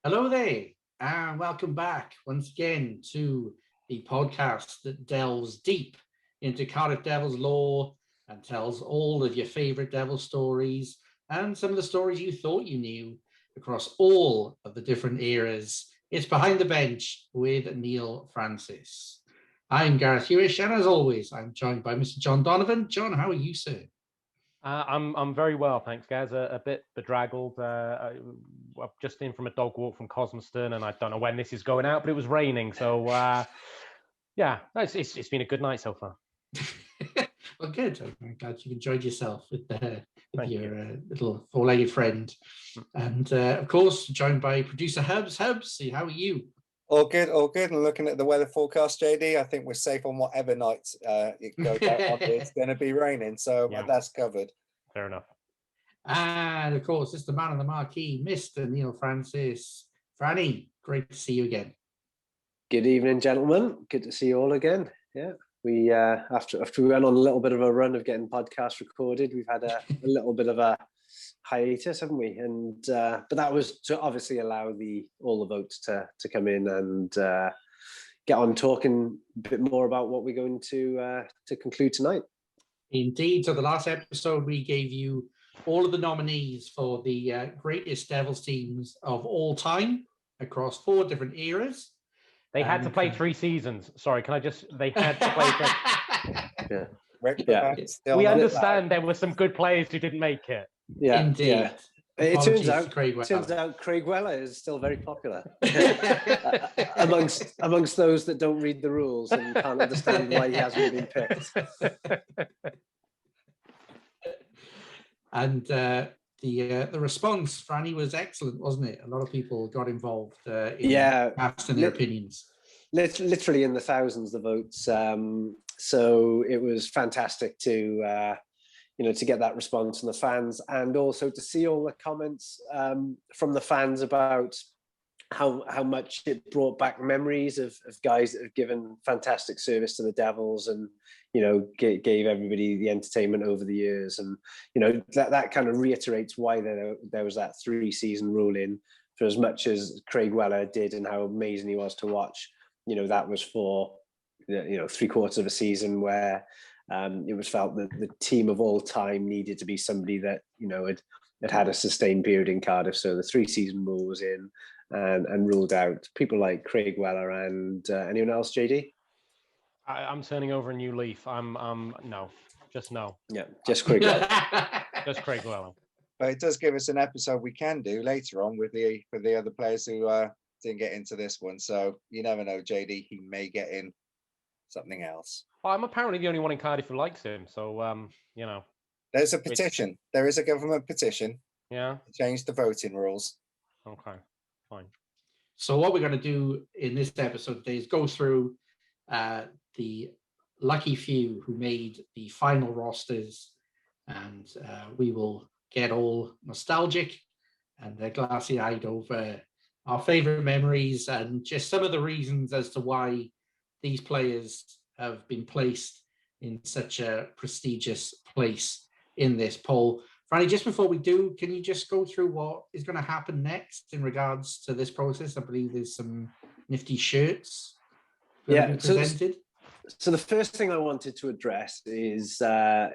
Hello there, and welcome back once again to the podcast that delves deep into Cardiff Devils lore and tells all of your favourite Devil stories and some of the stories you thought you knew across all of the different eras. It's Behind the Bench with Neil Francis. I'm Gareth Hewish, and as always, I'm joined by Mr. John Donovan. John, how are you, sir? I'm very well, thanks, guys. A bit bedraggled. I'm just in from a dog walk from Cosmoston, and I don't know when this is going out, but it was raining, so yeah, it's been a good night so far. Well, good. I'm glad you enjoyed yourself with your little four-legged friend, and of course, joined by producer Hubs. Hubs, how are you? All good, all good. And looking at the weather forecast, JD, I think we're safe on whatever night it goes out on. It's going to be raining, so yeah, that's covered. Fair enough. And of course, it's the man on the marquee, Mr. Neil Francis. Franny, great to see you again. Good evening, gentlemen. Good to see you all again. Yeah, we after we went on a little bit of a run of getting podcasts recorded, we've had a little bit of a hiatus, haven't we? And but that was to obviously allow all the votes to come in and get on talking a bit more about what we're going to conclude tonight. Indeed. So the last episode we gave you all of the nominees for the greatest Devils teams of all time across 4 different eras. They had to play 3 seasons. Sorry, can I just? They had to play. Yeah. We understand there were some good players who didn't make it. Yeah, indeed. Yeah. It turns out Craig Weller is still very popular amongst those that don't read the rules and can't understand why he hasn't been picked. And the response, Franny, was excellent, wasn't it? A lot of people got involved in casting their opinions. Literally in the thousands, the votes. So it was fantastic to to get that response from the fans, and also to see all the comments from the fans about how much it brought back memories of guys that have given fantastic service to the Devils, and gave everybody the entertainment over the years, and that kind of reiterates why there was that 3-season rule in. For as much as Craig Weller did and how amazing he was to watch, that was for 3/4 of a season where it was felt that the team of all time needed to be somebody that had a sustained period in Cardiff. So the 3-season rule was in and ruled out people like Craig Weller and anyone else. JD, I'm turning over a new leaf. No, just no. Yeah, just Craig Weller. Just Craig Weller. But it does give us an episode we can do later on with the other players who didn't get into this one. So you never know, JD. He may get in something else. Well, I'm apparently the only one in Cardiff who likes him, so There's a petition. There is a government petition. Yeah. To change the voting rules. Okay, fine. So what we're going to do in this episode today is go through the lucky few who made the final rosters, and we will get all nostalgic and glassy-eyed over our favourite memories and just some of the reasons as to why these players have been placed in such a prestigious place in this poll. Franny, just before we do, can you just go through what is going to happen next in regards to this process? I believe there's some nifty shirts presented. So the first thing I wanted to address is the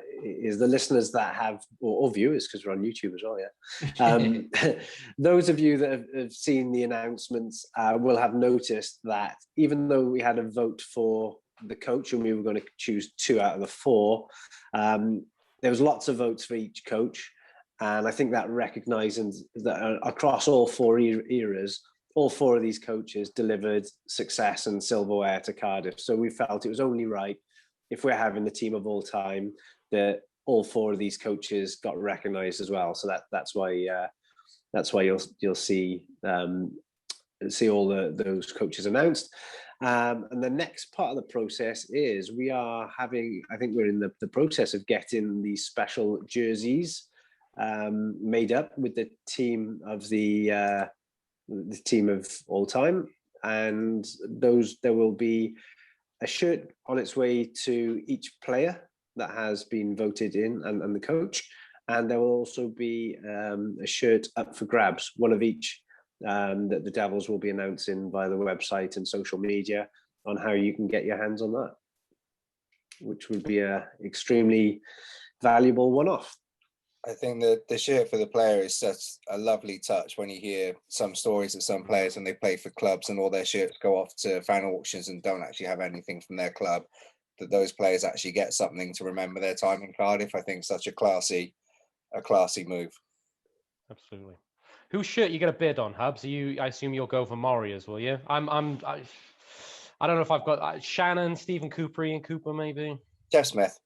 listeners that have, or viewers, because we're on YouTube as well, yeah. Those of you that have seen the announcements will have noticed that even though we had a vote for the coach and we were going to choose 2 out of the 4, there was lots of votes for each coach. And I think that recognises that across all 4 eras, all 4 of these coaches delivered success and silverware to Cardiff. So we felt it was only right if we're having the team of all time, that all 4 of these coaches got recognised as well. So that's why you'll see all those coaches announced. And the next part of the process is I think we're in the process of getting these special jerseys made up with the team of the team of all time, and there will be a shirt on its way to each player that has been voted in and the coach, and there will also be a shirt up for grabs, one of each, that the Devils will be announcing via the website and social media on how you can get your hands on that, which would be a extremely valuable one-off. I think that the shirt for the player is such a lovely touch when you hear some stories of some players when they play for clubs and all their shirts go off to fan auctions and don't actually have anything from their club, that those players actually get something to remember their time in Cardiff. I think such a classy move. Absolutely. Whose shirt you get a bid on, Hubs? I assume you'll go for Moria's, will you? I don't know if I've got Shannon, Stephen Cooper, Ian Cooper, maybe. Jeff Smith.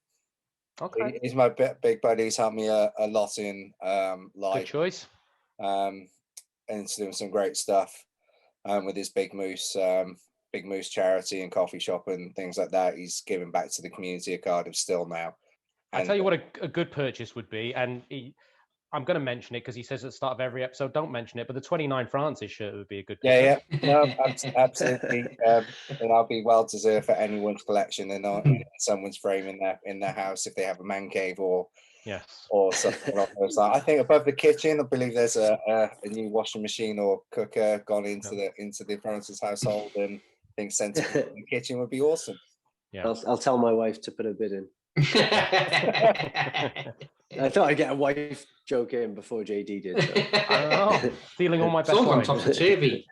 Okay. He's my big buddy. He's helped me a lot in life. Good choice. And he's doing some great stuff with his Big Moose charity and coffee shop and things like that. He's giving back to the community of Cardiff still now. I'll tell you what a good purchase would be, and I'm going to mention it because he says at the start of every episode, don't mention it, but the 29 Francis shirt would be a good purchase. Yeah. No, absolutely. And I'll be well deserved for anyone's collection and not in someone's frame in their house if they have a man cave or something along those lines. I think above the kitchen, I believe there's a new washing machine or cooker gone into the Francis household, and I think sent in the kitchen would be awesome. Yeah, I'll tell my wife to put a bid in. I thought I'd get a wife joke in before JD did. So. Oh, stealing all my best on lines. topsy-turvy.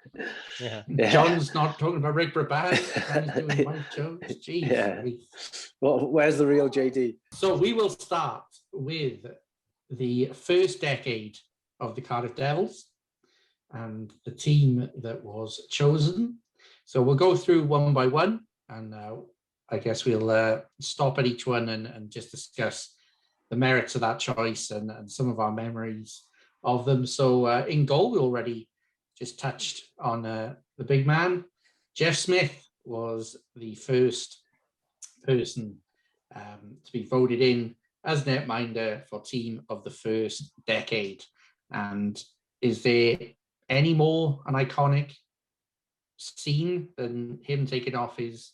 Yeah. John's not talking about Rick Brabant and he's doing wife jokes. Jeez. Yeah. Well, where's the real JD? So we will start with the first decade of the Cardiff Devils and the team that was chosen. So we'll go through one by one, and I guess we'll stop at each one and just discuss the merits of that choice and some of our memories of them. So in goal, we already just touched on the big man. Jeff Smith was the first person to be voted in as netminder for team of the first decade. And is there any more an iconic scene than him taking off his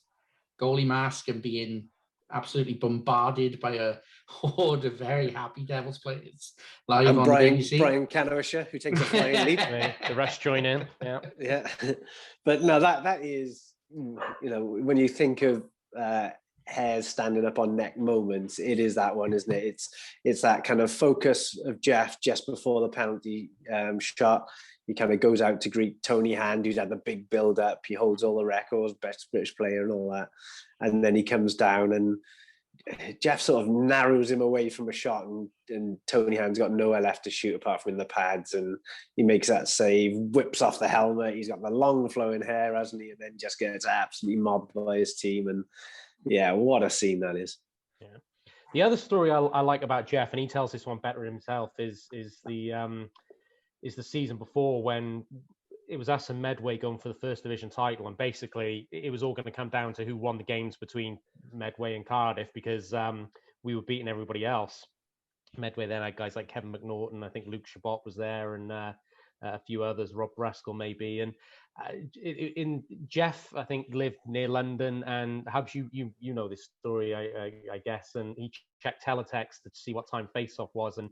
goalie mask and being absolutely bombarded by a horde of very happy Devils players live and on Brian, the BBC? Brian Canowisher, who takes a flying leap. The rest join in. Yeah. But no, that is, when you think of hairs standing up on neck moments, it is that one, isn't it? It's that kind of focus of Jeff just before the penalty shot. He kind of goes out to greet Tony Hand, who's had the big build-up. He holds all the records, best British player and all that. And then he comes down and Jeff sort of narrows him away from a shot, and Tony Hand's got nowhere left to shoot apart from in the pads, and he makes that save, whips off the helmet. He's got the long flowing hair, hasn't he? And then just gets absolutely mobbed by his team. And yeah, what a scene that is. Yeah. The other story I like about Jeff, and he tells this one better himself, is the season before when it was us and Medway going for the first division title, and basically it was all going to come down to who won the games between Medway and Cardiff, because we were beating everybody else. Medway then had guys like Kevin McNaughton, I think Luke Chabot was there, and a few others, Rob Braskell maybe. And in Jeff, I think, lived near London, and Hubs, you know this story, I guess, and he checked teletext to see what time face-off was, and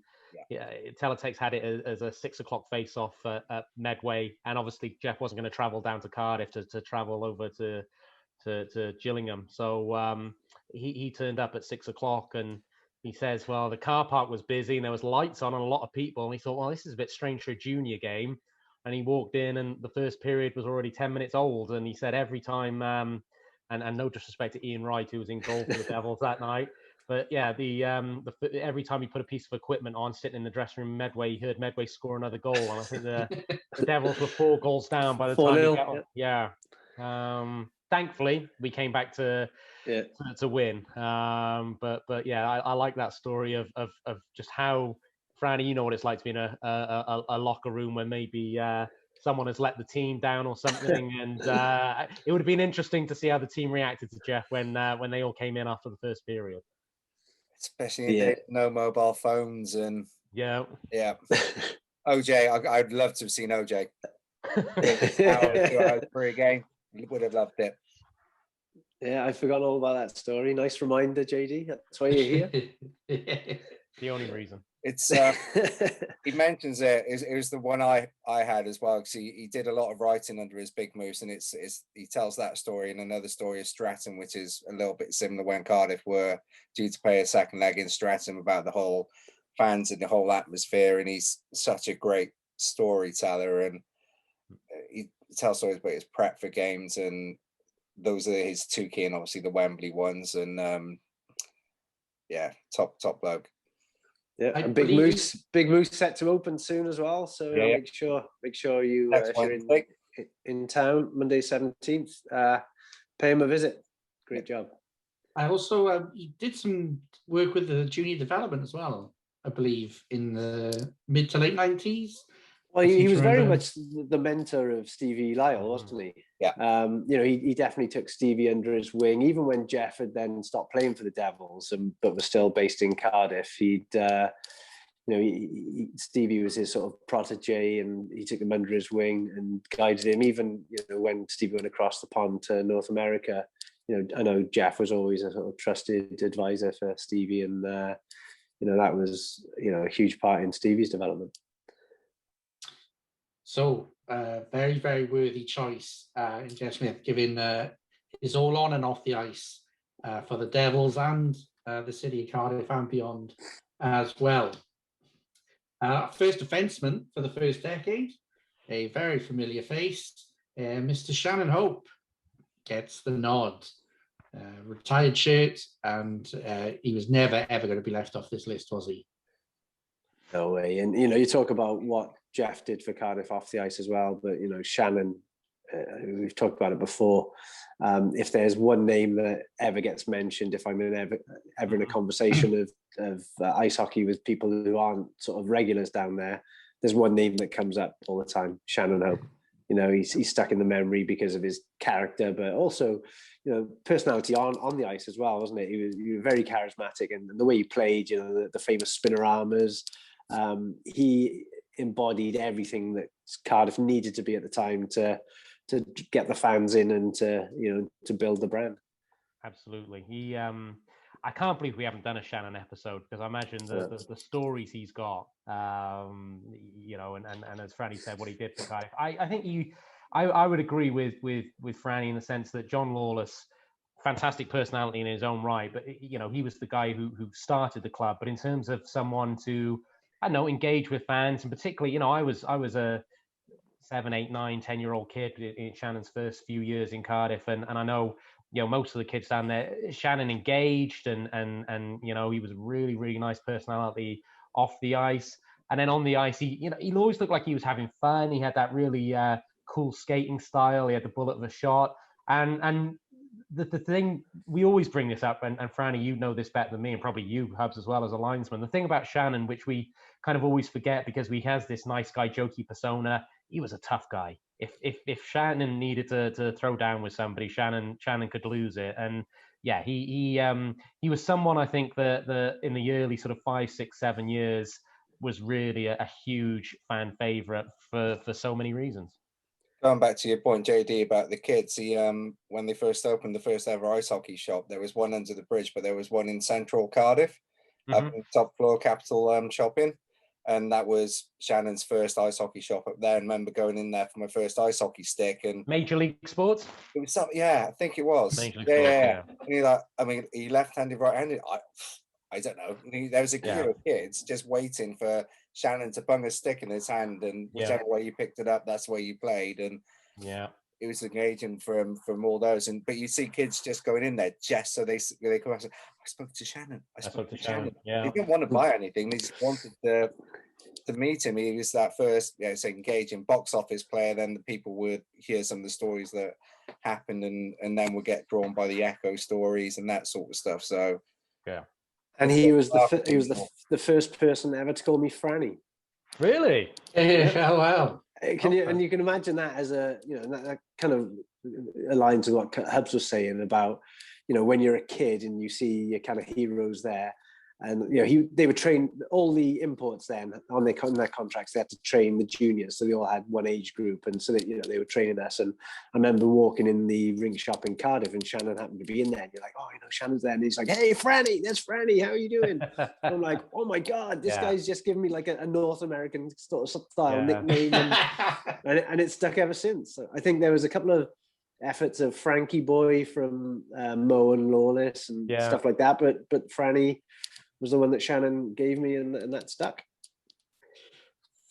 teletext had it as a 6 o'clock face-off at Medway, and obviously Jeff wasn't going to travel down to Cardiff to travel over to Gillingham, so he turned up at 6 o'clock, and he says, well, the car park was busy and there was lights on and a lot of people, and he thought, well, this is a bit strange for a junior game. And he walked in and the first period was already 10 minutes old, and he said every time, and no disrespect to Ian Wright, who was in goal for the Devils that night, but yeah, every time he put a piece of equipment on, sitting in the dressing room Medway, he heard Medway score another goal, and I think the Devils were 4 goals down by the time he got on. Yeah. thankfully we came back to win. But yeah, I like that story of just how, Franny, you know what it's like to be in a locker room when maybe someone has let the team down or something, and it would have been interesting to see how the team reacted to Jeff when they all came in after the first period. Especially no mobile phones and yeah. OJ, I'd love to have seen OJ. For a game, would have loved it. Yeah, I forgot all about that story. Nice reminder, JD. That's why you're here. The only reason. It's he mentions it was the one I had as well, because he did a lot of writing under his big moves, and it's he tells that story, and another story of Stratton, which is a little bit similar, when Cardiff were due to play a second leg in Stratton, about the whole fans and the whole atmosphere, and he's such a great storyteller, and he tells stories about his prep for games, and those are his two key, and obviously the Wembley ones, and top bloke. Yeah, and Big Moose set to open soon as well. So make sure you if you're in town Monday 17th, pay him a visit. Great job. I also did some work with the junior development as well, I believe, in the mid to late 90s. Well, he was very much the mentor of Stevie Lyle, wasn't he? Yeah. He definitely took Stevie under his wing, even when Jeff had then stopped playing for the Devils, but was still based in Cardiff. Stevie was his sort of protege, and he took him under his wing and guided him. Even when Stevie went across the pond to North America, I know Jeff was always a sort of trusted advisor for Stevie, and that was a huge part in Stevie's development. So, very, very worthy choice in Jeff Smith, giving his all on and off the ice for the Devils and the city of Cardiff and beyond as well. First defenseman for the first decade, a very familiar face, Mr. Shannon Hope gets the nod. Retired shirt, and he was never, ever going to be left off this list, was he? No way. And, you talk about what Jeff did for Cardiff off the ice as well, but, Shannon, we've talked about it before. If there's one name that ever gets mentioned, if I'm ever in a conversation of ice hockey with people who aren't sort of regulars down there's one name that comes up all the time: Shannon Hope. He's stuck in the memory because of his character, but also, personality on the ice as well, wasn't it? He was very charismatic, and the way he played, the famous spinorama's, he embodied everything that Cardiff needed to be at the time to get the fans in and to build the brand. Absolutely. He I can't believe we haven't done a Shannon episode, because I imagine the stories he's got, and as Franny said, what he did for Cardiff. I think I would agree with Franny in the sense that John Lawless, fantastic personality in his own right, but he was the guy who started the club. But in terms of someone to, engage with fans, and particularly, I was a 7, 8, 9, 10-year-old kid in Shannon's first few years in Cardiff, and I know most of the kids down there, Shannon engaged, and he was a really, really nice personality off the ice, and then on the ice, he always looked like he was having fun. He had that really cool skating style. He had the bullet of a shot, and the thing, we always bring this up, and Franny, you know this better than me, and probably you, Hubs, as well, as a linesman. The thing about Shannon, which we kind of always forget because he has this nice guy, jokey persona, he was a tough guy. If Shannon needed to throw down with somebody, Shannon could lose it. And yeah, he was someone, I think, that in the early sort of 5, 6, 7 years was really a huge fan favorite for so many reasons. Going back to your point, JD, about the kids, when they first opened the first ever ice hockey shop, there was one under the bridge, but there was one in central Cardiff, up in the top floor, Capital Shopping. And that was Shannon's first ice hockey shop up there. I remember going in there for my first ice hockey stick. And Major League Sports? It was something, I think it was. Major League Sports, yeah. And he left-handed, right-handed. I don't know. There was a queue of kids just waiting for Shannon to bung a stick in his hand, and whichever way you picked it up, that's where you played. And it was engaging from all those. But you see kids just going in there just so they come out and say, I spoke to Shannon. I spoke to Shannon. Yeah. They didn't want to buy anything. They just wanted to meet him. He was that first, engaging box office player. Then the people would hear some of the stories that happened, and then we'll get drawn by the echo stories and that sort of stuff. So yeah. And he was the first person ever to call me Franny. Really? Oh wow! You can imagine that as a, you know, that kind of aligns to what Hubs was saying about, you know, when you're a kid and you see your kind of heroes there. And, you know, they would train all the imports then on their contracts. They had to train the juniors, so they all had one age group, and so that, you know, they were training us. And I remember walking in the rink shop in Cardiff, and Shannon happened to be in there. And you're like, oh, you know, Shannon's there, and he's like, hey, Franny, there's Franny. How are you doing? I'm like, oh my god, this guy's just giving me like a North American sort of style nickname, and it's stuck ever since. So I think there was a couple of efforts of Frankie Boy from Mo and Lawless and stuff like that, but Franny was the one that Shannon gave me, and that stuck.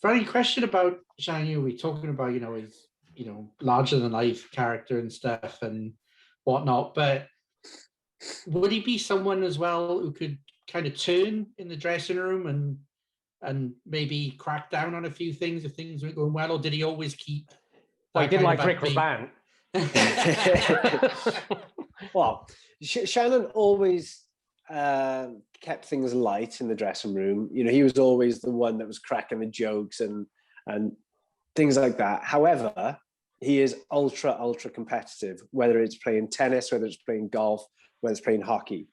Funny question about Shannon. We're talking about, you know, his, you know, larger than life character and stuff and whatnot, but would he be someone as well who could kind of turn in the dressing room and maybe crack down on a few things if things weren't going well, or did he always keep? Well, he didn't like Rick Raban. Well, Shannon always kept things light in the dressing room. You know, he was always the one that was cracking the jokes and things like that. However, he is ultra competitive, whether it's playing tennis, whether it's playing golf, whether it's playing hockey.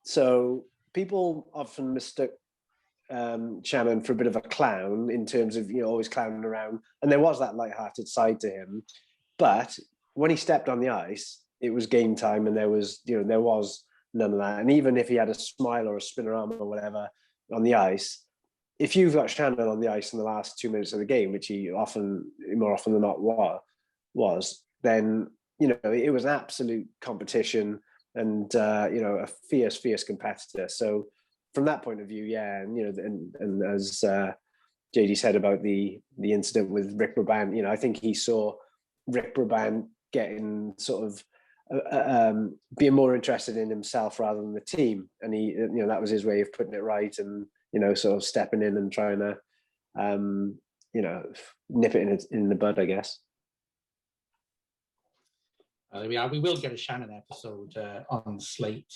So people often mistook Shannon for a bit of a clown in terms of, you know, always clowning around. And there was that lighthearted side to him. But when he stepped on the ice, it was game time, and there was none of that. And even if he had a smile or a spinner arm or whatever on the ice, if you've got Shannon on the ice in the last 2 minutes of the game, which he more often than not was, then, you know, it was an absolute competition and, you know, a fierce competitor. So from that point of view, yeah, and, you know, and as JD said about the incident with Rick Raban, you know, I think he saw Rick Raban getting sort of being more interested in himself rather than the team, and he, you know, that was his way of putting it right, and, you know, sort of stepping in and trying to you know, nip it in the bud, I guess. We will get a Shannon episode on Slate.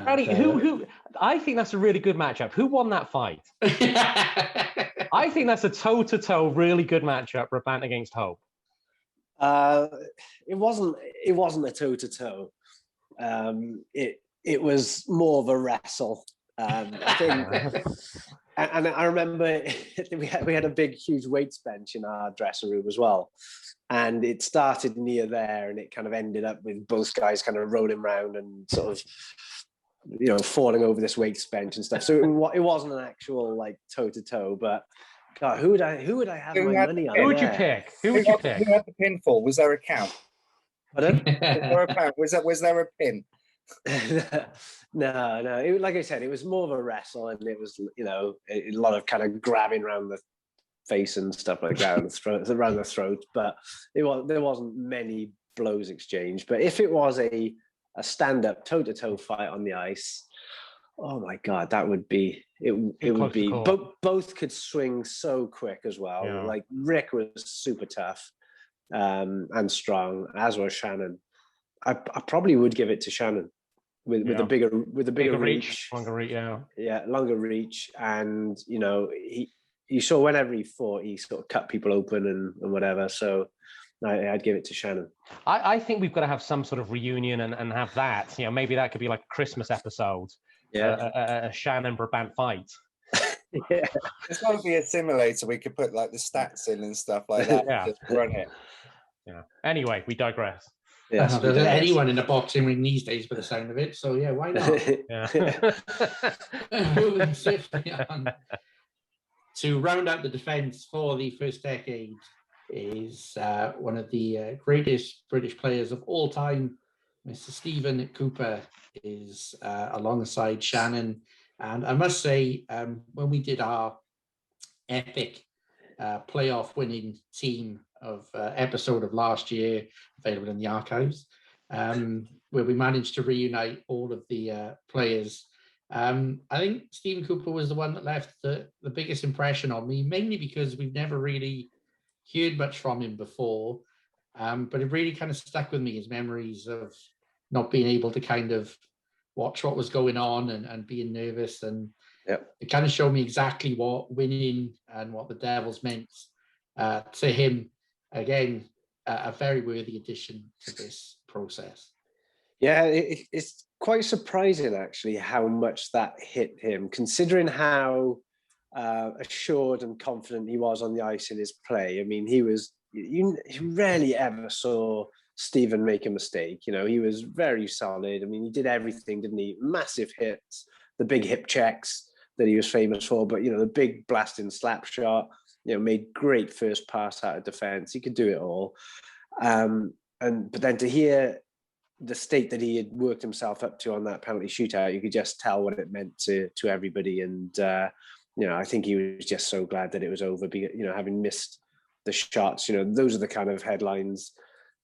Franny, who I think that's a really good matchup. Who won that fight? I think that's a toe-to-toe really good matchup, Raban against Hope. It wasn't a toe-to-toe. It was more of a wrestle. I think, and I remember we had a big, huge weights bench in our dressing room as well, and it started near there, and it kind of ended up with both guys kind of rolling around and sort of, you know, falling over this weights bench and stuff. So it wasn't an actual like toe-to-toe, but God, who would I have my money on? Who would you pick? Who would you pick? Who had the pinfall? Was there a count? Pardon? Was there a pin? No. Like I said, it was more of a wrestle, and it was, you know, a lot of kind of grabbing around the face and stuff like that, around the throat. But there wasn't many blows exchanged. But if it was a stand-up toe-to-toe fight on the ice, oh my God, that would be it. Would be both could swing so quick as well. Yeah. Like Rick was super tough and strong, as was Shannon. I probably would give it to Shannon with a bigger reach, longer reach, longer reach, and, you know, you saw whenever he fought, he sort of cut people open and whatever. So I'd give it to Shannon. I think we've got to have some sort of reunion and have that. You know, maybe that could be like a Christmas episode. Yeah, a Shannon Brabant fight. Yeah, there's got to be a simulator we could put like the stats in and stuff like that. Yeah, just run it. Yeah. Anyway, we digress. Yes, there's anyone in a boxing ring these days by the sound of it. So yeah, why not? Moving swiftly on. To round out the defence for the first decade is one of the greatest British players of all time, Mr. Stephen Cooper, is alongside Shannon. And I must say, when we did our epic playoff winning team of episode of last year, available in the archives, where we managed to reunite all of the players, I think Stephen Cooper was the one that left the biggest impression on me, mainly because we've never really heard much from him before. But it really kind of stuck with me as memories of not being able to kind of watch what was going on and being nervous. And it kind of showed me exactly what winning and what the Devils meant to him. Again, a very worthy addition to this process. Yeah, it's quite surprising, actually, how much that hit him, considering how assured and confident he was on the ice in his play. I mean, you rarely ever saw Stephen make a mistake. You know, he was very solid. I mean, he did everything, didn't he? Massive hits, the big hip checks that he was famous for, but, you know, the big blasting slap shot, you know, made great first pass out of defense. He could do it all. But then to hear the state that he had worked himself up to on that penalty shootout, you could just tell what it meant to everybody. And, you know, I think he was just so glad that it was over, you know, having missed the shots. You know, those are the kind of headlines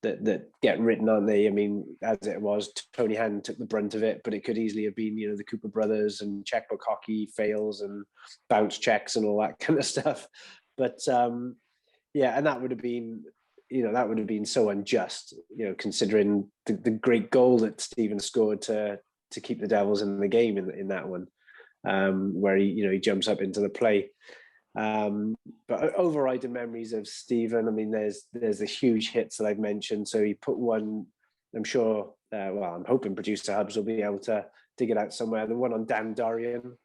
that get written, aren't they? I mean, as it was, Tony Hand took the brunt of it, but it could easily have been, you know, the Cooper brothers and checkbook hockey fails and bounce checks and all that kind of stuff. But yeah, and that would have been, you know, that would have been so unjust, you know, considering the great goal that Stephen scored to keep the Devils in the game in that one, where he jumps up into the play. But overriding memories of Stephen, I mean, there's the huge hits that I've mentioned. So he put one, I'm sure, I'm hoping producer Hubs will be able to dig it out somewhere. The one on Dan Dorian.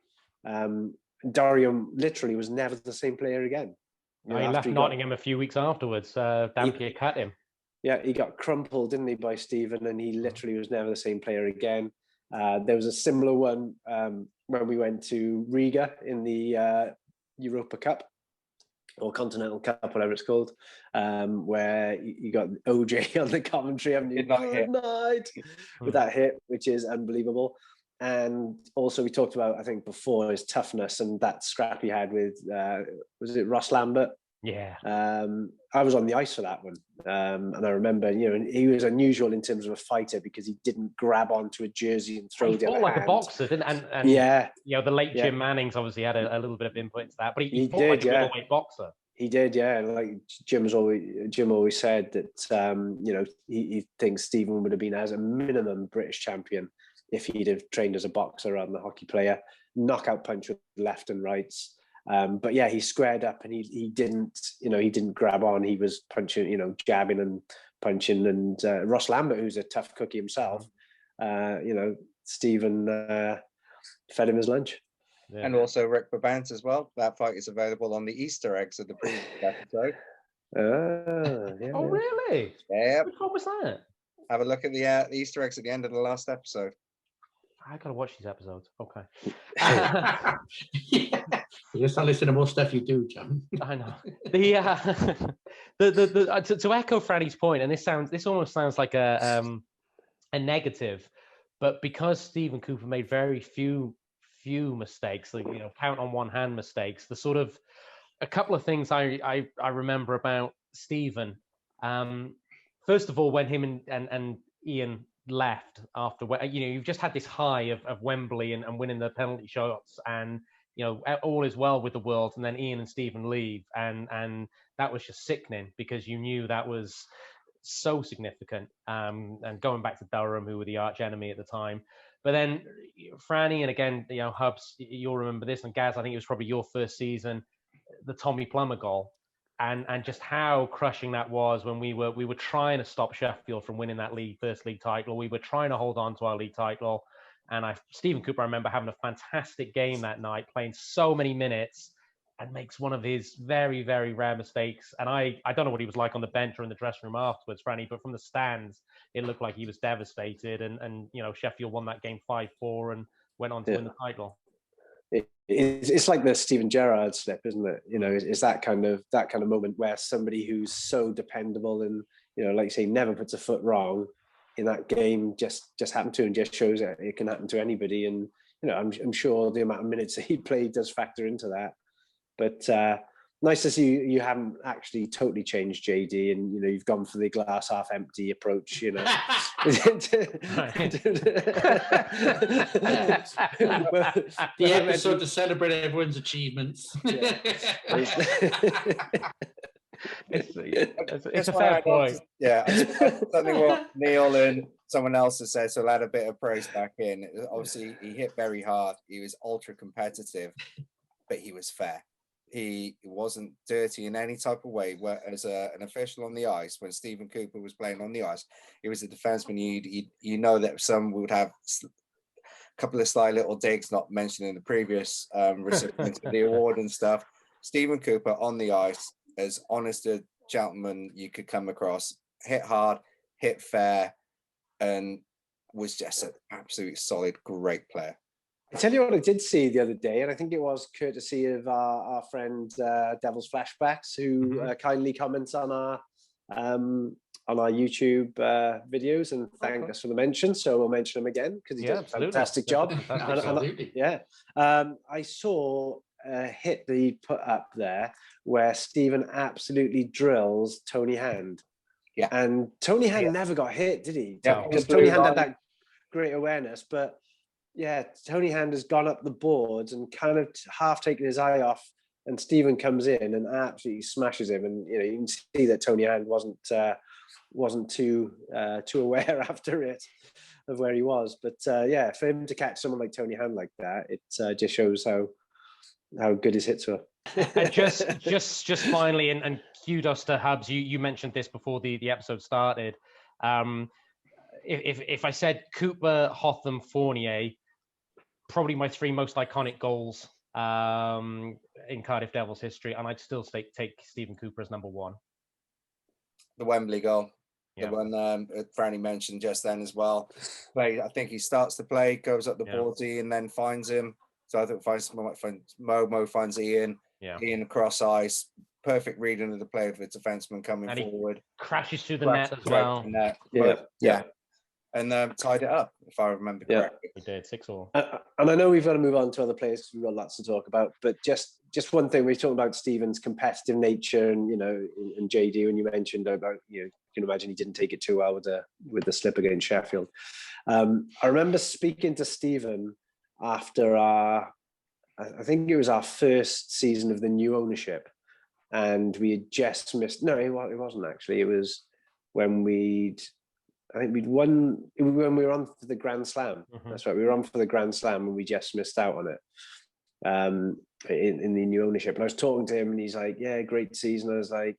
Dorian literally was never the same player again. He left Nottingham a few weeks afterwards. Dampier cut him. Yeah, he got crumpled, didn't he, by Stephen, and he literally was never the same player again. There was a similar one when we went to Riga in the Europa Cup or Continental Cup, whatever it's called, where you got OJ on the commentary having good night with that hit, which is unbelievable. And also we talked about, I think before, his toughness and that scrap he had with, was it Ross Lambert? Yeah. I was on the ice for that one. And I remember, you know, he was unusual in terms of a fighter because he didn't grab onto a jersey and throw the other like hand. A boxer, didn't and yeah. You know, the late Jim Mannings obviously had a little bit of input into that, but he fought like a middleweight boxer. He did, yeah. Like Jim always said that, you know, he thinks Stephen would have been, as a minimum, British champion if he'd have trained as a boxer rather than a hockey player. Knockout punch with left and rights. But yeah, he squared up and he didn't grab on. He was punching, you know, jabbing and punching. And Ross Lambert, who's a tough cookie himself, you know, Stephen fed him his lunch. Yeah. And also Rick Babant as well. That fight is available on the Easter eggs of the previous episode. Yeah. Oh, really? Yeah. What was that? Have a look at the Easter eggs at the end of the last episode. I gotta watch these episodes. Okay. Yeah. You just not listen to more stuff you do, John. I know. To echo Franny's point, and this almost sounds like a negative, but because Stephen Cooper made very few mistakes, like, you know, count on one hand mistakes, the sort of a couple of things I remember about Stephen. First of all, when him and Ian left after, you know, you've just had this high of Wembley and winning the penalty shots, and, you know, all is well with the world, and then Ian and Stephen leave, and that was just sickening because you knew that was so significant. And going back to Durham, who were the arch enemy at the time. But then Franny, and again, you know, Hubs, you'll remember this, and Gaz, I think it was probably your first season, the Tommy Plummer goal, and just how crushing that was when we were trying to stop Sheffield from winning that first league title. We were trying to hold on to our league title, and Stephen Cooper, I remember having a fantastic game that night, playing so many minutes, and makes one of his very, very rare mistakes. And I don't know what he was like on the bench or in the dressing room afterwards, Franny, but from the stands, it looked like he was devastated. And you know, Sheffield won that game 5-4 and went on to win the title. It's like the Steven Gerrard slip, isn't it? You know, it's that kind of moment where somebody who's so dependable and, you know, like you say, never puts a foot wrong in that game just happened to, and just shows that it can happen to anybody. And, you know, I'm sure the amount of minutes that he played does factor into that. But nice to see you haven't actually totally changed, JD, and, you know, you've gone for the glass half empty approach, you know. The episode to celebrate everyone's achievements. It's a fair point. Something what Neil and someone else has said, so I'll add a bit of praise back in. Obviously, he hit very hard. He was ultra competitive, but he was fair. He wasn't dirty in any type of way. Where as an official on the ice, when Stephen Cooper was playing on the ice, he was a defenseman. You know that some would have a couple of sly little digs, not mentioning the previous recipients of the award and stuff. Stephen Cooper on the ice, as honest a gentleman you could come across, hit hard, hit fair, and was just an absolute solid, great player. I tell you what I did see the other day, and I think it was courtesy of our friend Devils Flashbacks, who kindly comments on our YouTube videos and thanked us for the mention. So we'll mention him again because he does a fantastic job. Absolutely. I saw a hit that he put up there where Stephen absolutely drills Tony Hand. Yeah. And Tony Hand never got hit, did he? Yeah. Because Tony Hand had that great awareness, but yeah, Tony Hand has gone up the boards and kind of half taken his eye off, and Stephen comes in and absolutely smashes him. And you can see that Tony Hand wasn't too aware after it of where he was. But for him to catch someone like Tony Hand like that, it just shows how good his hits were. And just finally, and kudos to Hubs. You mentioned this before the episode started. If I said Cooper, Hotham, Fournier, probably my three most iconic goals in Cardiff Devils history, and I'd still take Stephen Cooper as number one. The Wembley goal, the one Franny mentioned just then as well. I think he starts to play, goes up the boardsy, and then finds him. So I think Mo finds Ian. Ian across ice, perfect reading of the play of the defenseman coming forward. Crashes through the net as well. And tied it up, if I remember correctly. We did 6-all. And I know we've got to move on to other players because we've got lots to talk about. But just one thing, we're talking about Stephen's competitive nature, and and JD, when you mentioned about you can imagine he didn't take it too well with the slip against Sheffield. I remember speaking to Stephen after I think it was our first season of the new ownership, and we had just missed. No, it wasn't actually. It was when we'd won when we were on for the Grand Slam. Mm-hmm. That's right. We were on for the Grand Slam and we just missed out on it in the new ownership. And I was talking to him and he's like, yeah, great season. I was like,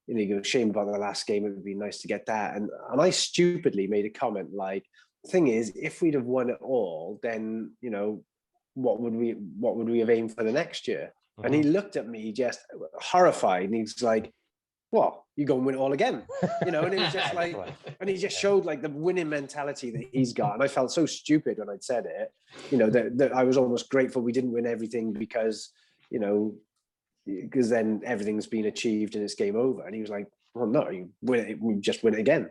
he goes, shame about the last game. It would be nice to get that. And I stupidly made a comment like, the thing is, if we'd have won it all, then, what would we have aimed for the next year? Mm-hmm. And he looked at me just horrified and he's like, what, you go and win it all again? And it was just like, and he just showed like the winning mentality that he's got. And I felt so stupid when I'd said it, that I was almost grateful we didn't win everything because then everything's been achieved and it's game over. And he was like, well, no, you win it, we just win it again,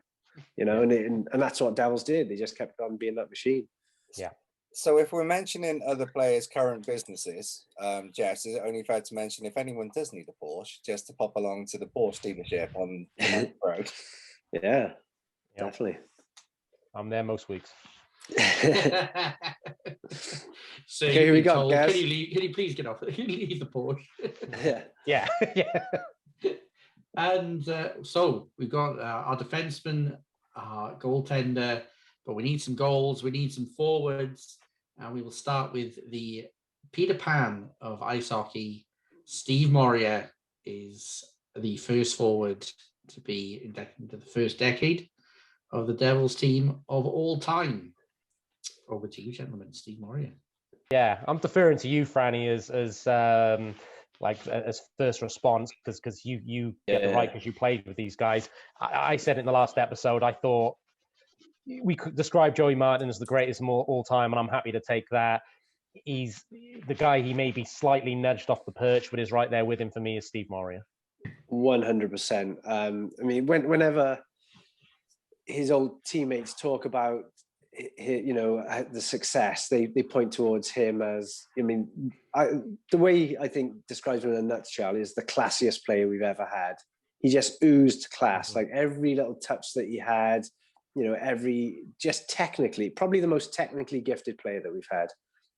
and that's what Devils did. They just kept on being that machine. Yeah. So if we're mentioning other players' current businesses, Jess, is it only fair to mention if anyone does need a Porsche, just to pop along to the Porsche dealership on the road? Yeah, definitely. I'm there most weeks. So okay, here we go, guys. Can you please get off? Can you leave the Porsche? Yeah. And so we've got our defenseman, our goaltender, but we need some goals. We need some forwards. And we will start with the Peter Pan of ice hockey. Steve Moria is the first forward to be inducted into the first decade of the Devils team of all time. Over to you, gentlemen. Steve Moria. Yeah, I'm deferring to you, Franny, as first response because you get the right because you played with these guys. I said in the last episode, I thought we could describe Joey Martin as the greatest of all time, and I'm happy to take that. He's the guy he may be slightly nudged off the perch, but is right there with him for me is Steve Moria. 100%. I mean, whenever his old teammates talk about the success, they point towards him as, the way I think describes him in a nutshell is the classiest player we've ever had. He just oozed class, like every little touch that he had, just technically, probably the most technically gifted player that we've had.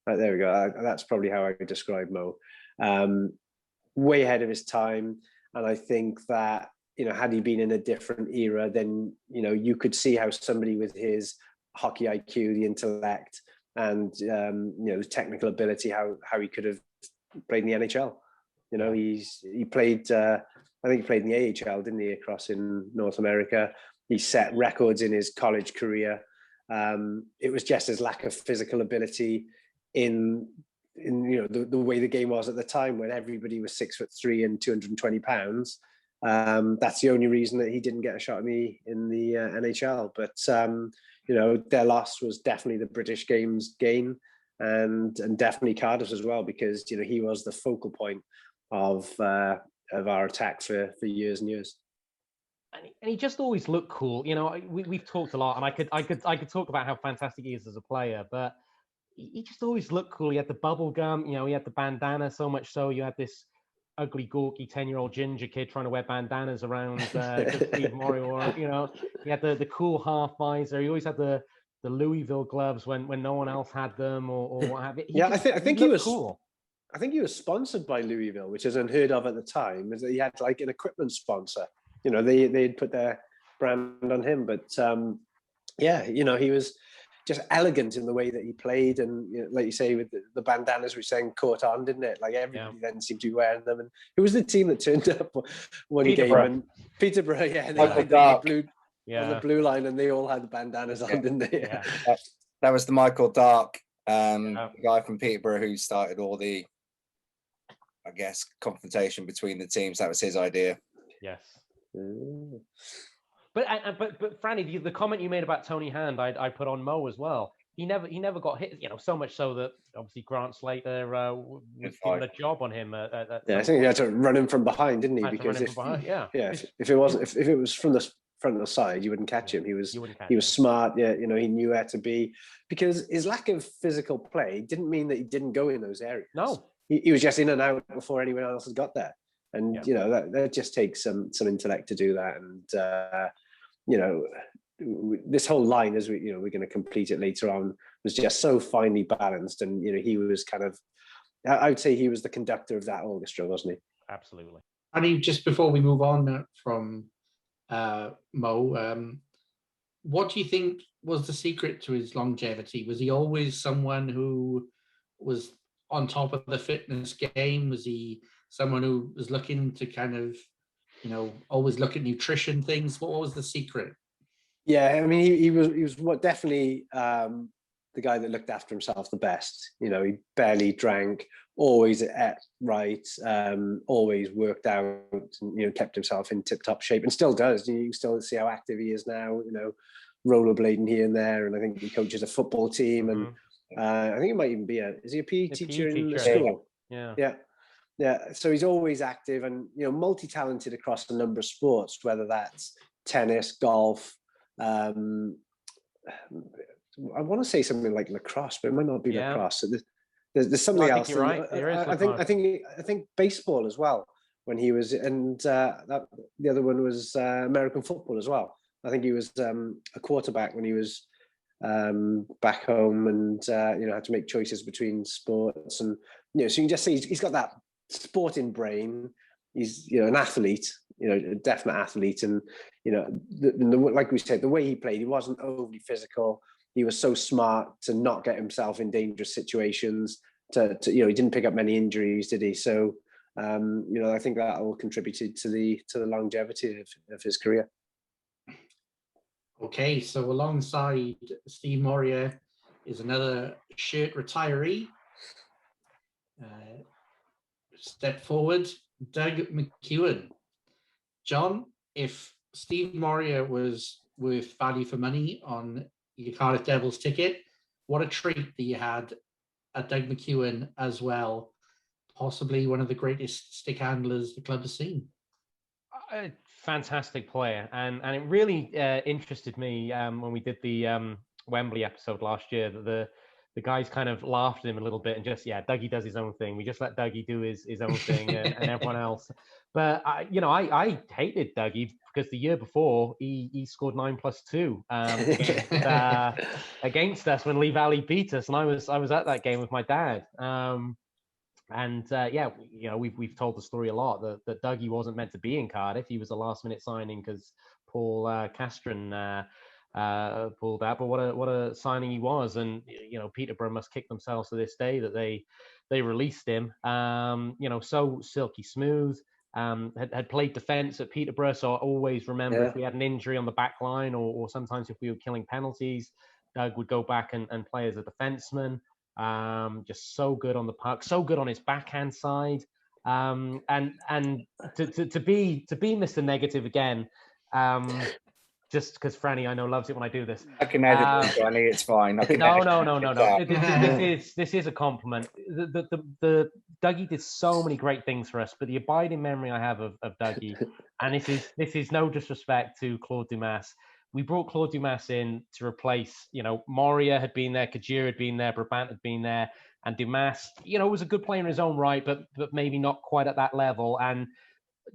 Right, there we go. That's probably how I would describe Mo. Way ahead of his time. And I think that, had he been in a different era, then, you could see how somebody with his hockey IQ, the intellect, and, technical ability, how he could have played in the NHL. He played, I think he played in the AHL, didn't he, across in North America. He set records in his college career. It was just his lack of physical ability in the way the game was at the time, when everybody was 6'3" and 220 pounds. That's the only reason that he didn't get a shot in the NHL. But their loss was definitely the British games gain, and definitely Cardiff's as well, because he was the focal point of our attack for years and years. And he just always looked cool. We've talked a lot, and I could talk about how fantastic he is as a player, but he just always looked cool. He had the bubble gum, he had the bandana, so much so you had this ugly, gawky 10-year-old ginger kid trying to wear bandanas around Steve Morrior. He had the cool half visor. He always had the Louisville gloves when no one else had them, or what have you. I think he was cool. I think he was sponsored by Louisville, which is unheard of at the time. Is that he had like an equipment sponsor. They'd put their brand on him, but he was just elegant in the way that he played, and like you say, with the bandanas, which then caught on, didn't it? Like everybody then seemed to be wearing them. And it was the team that turned up one game, and Peterborough, and they had the blue line, and they all had the bandanas on, didn't they? That was the Michael Dark, the guy from Peterborough who started all the, I guess, confrontation between the teams. That was his idea. Yes. But Franny, the comment you made about Tony Hand, I put on Mo as well. He never got hit. So much so that obviously Grant Slater was given a job on him. I think he had to run him from behind, didn't he? Because if it was from the front of the side, you wouldn't catch him. He was smart. He knew where to be, because his lack of physical play didn't mean that he didn't go in those areas. No, he was just in and out before anyone else had got there. And that just takes some intellect to do that. And this whole line, as we're going to complete it later on, was just so finely balanced. And he was kind of, I would say he was the conductor of that orchestra, wasn't he? Absolutely. And just before we move on from Mo, what do you think was the secret to his longevity? Was he always someone who was on top of the fitness game? Was he someone who was looking to kind of, always look at nutrition things? What was the secret? Yeah, I mean, he was definitely the guy that looked after himself the best. He barely drank, always ate right, always worked out, and, kept himself in tip-top shape, and still does. You can still see how active he is now, rollerblading here and there. And I think he coaches a football team, and I think he might even be is he a PE teacher in the school? Yeah. So he's always active and, multi-talented across a number of sports, whether that's tennis, golf. I want to say something like lacrosse, but it might not be lacrosse. So there's something else. You're right. There is. I think baseball as well, when he was, and the other one was American football as well. I think he was a quarterback when he was back home, and had to make choices between sports, and so you can just see he's got that sporting brain. He's an athlete, a definite athlete, and like we said, the way he played, he wasn't overly physical. He was so smart to not get himself in dangerous situations. He didn't pick up many injuries, did he? So I think that all contributed to the longevity of his career. Okay, so alongside Steve Morrier is another shirt retiree. Step forward, Doug McEwen. John, if Steve Morrier was worth value for money on your Cardiff Devils ticket, what a treat that you had a Doug McEwen as well, possibly one of the greatest stick handlers the club has seen. A fantastic player, and it really interested me when we did the Wembley episode last year, that the guys kind of laughed at him a little bit and just, Dougie does his own thing. We just let Dougie do his own thing and everyone else. But, I hated Dougie because the year before he scored 9+2 against us when Lee Valley beat us. And I was at that game with my dad. And yeah, you know, we've told the story a lot that Dougie wasn't meant to be in Cardiff. He was a last minute signing because Paul Castron pulled out. But what a signing he was. And you know, Peterborough must kick themselves to this day that they released him. You know, so silky smooth. Had played defence at Peterborough, so I always remember if we had an injury on the back line, or sometimes if we were killing penalties, Doug would go back and play as a defenseman. Just so good on the puck, so good on his backhand side, and to be Mr. Negative again, just because Franny I know loves it when I do this. I can edit it, Franny. It's fine. No. This is a compliment. The Dougie did so many great things for us, but the abiding memory I have of Dougie, and this is no disrespect to Claude Dumas. We brought Claude Dumas in to replace, you know, Moria had been there, Kajir had been there, Brabant had been there, and Dumas, you know, was a good player in his own right, but maybe not quite at that level. And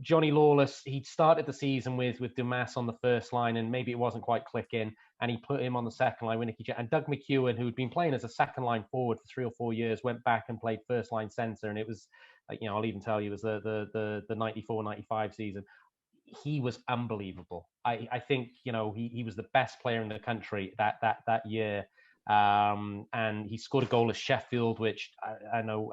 Johnny Lawless, he started the season with Dumas on the first line, and maybe it wasn't quite clicking, and he put him on the second line with Nicky J. And Doug McEwen, who had been playing as a second line forward for 3 or 4 years, went back and played first line center, and it was, you know, I'll even tell you, it was the 94-95 season. He was unbelievable. I think, you know, he was the best player in the country that year. And he scored a goal at Sheffield, which I know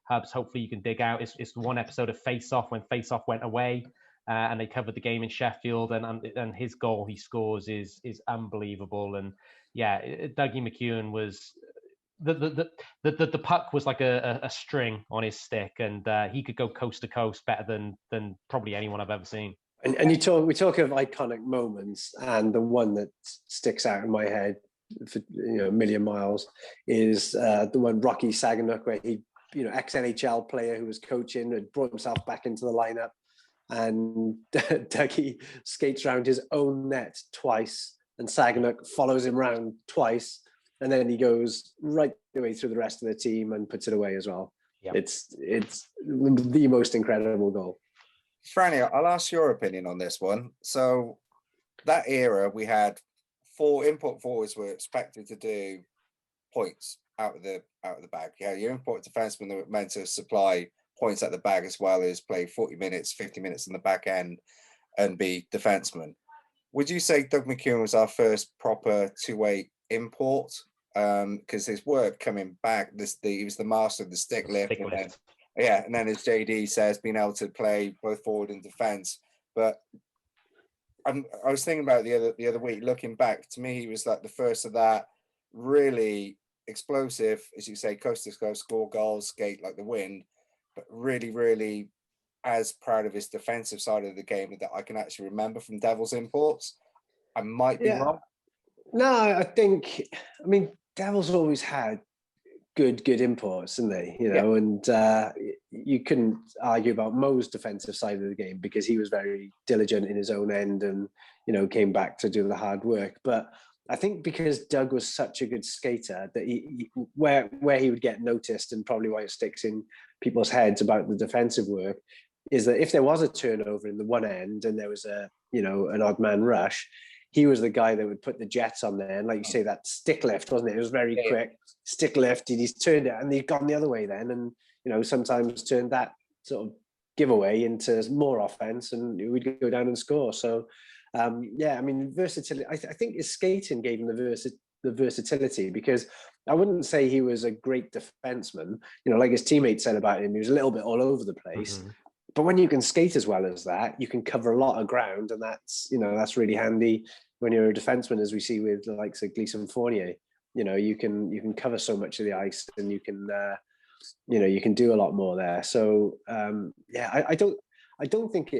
Hubs, hopefully you can dig out. It's the one episode of Face Off when Face Off went away, and they covered the game in Sheffield, and his goal he scores is unbelievable. And yeah, Dougie McEwen was the puck was like a string on his stick, and he could go coast to coast better than probably anyone I've ever seen. And we talk of iconic moments, and the one that sticks out in my head for, you know, a million miles is the one Rocky Saganook, where he, you know, ex-NHL player who was coaching, had brought himself back into the lineup, and Dougie skates around his own net twice, and Saganook follows him around twice, and then he goes right the way through the rest of the team and puts it away as well. Yep. It's the most incredible goal. Franny, I'll ask your opinion on this one. So that era, we had 4 import forwards were expected to do points out of the bag. Yeah, your import defensemen were meant to supply points at the bag as well as play 40 minutes, 50 minutes in the back end and be defensemen. Would you say Doug McEwen was our first proper two-way import? Because his work coming back, he was the master of the stick lift. And then as JD says, being able to play both forward and defense. But I was thinking about it the other week, looking back, to me, he was like the first of that really explosive, as you say, coast to coast, score goals, skate like the wind, but really, really as proud of his defensive side of the game that I can actually remember from Devils imports. I might be wrong. No, I mean, Devils always had good imports, didn't they? You know, and you couldn't argue about Mo's defensive side of the game because he was very diligent in his own end and, you know, came back to do the hard work. But I think because Doug was such a good skater that he where he would get noticed, and probably why it sticks in people's heads about the defensive work, is that if there was a turnover in the one end and there was an odd man rush, he was the guy that would put the jets on there. And like you say, that stick lift, wasn't it? It was very quick. Stick lift, he's turned it and he'd gone the other way then. And, you know, sometimes turned that sort of giveaway into more offense and we'd go down and score. So, I mean, versatility, I think his skating gave him the versatility, because I wouldn't say he was a great defenseman. You know, like his teammates said about him, he was a little bit all over the place. Mm-hmm. But when you can skate as well as that, you can cover a lot of ground, and that's really handy when you're a defenseman, as we see with the likes of Gleason Fournier. You know, you can cover so much of the ice, and you can do a lot more there. So I don't think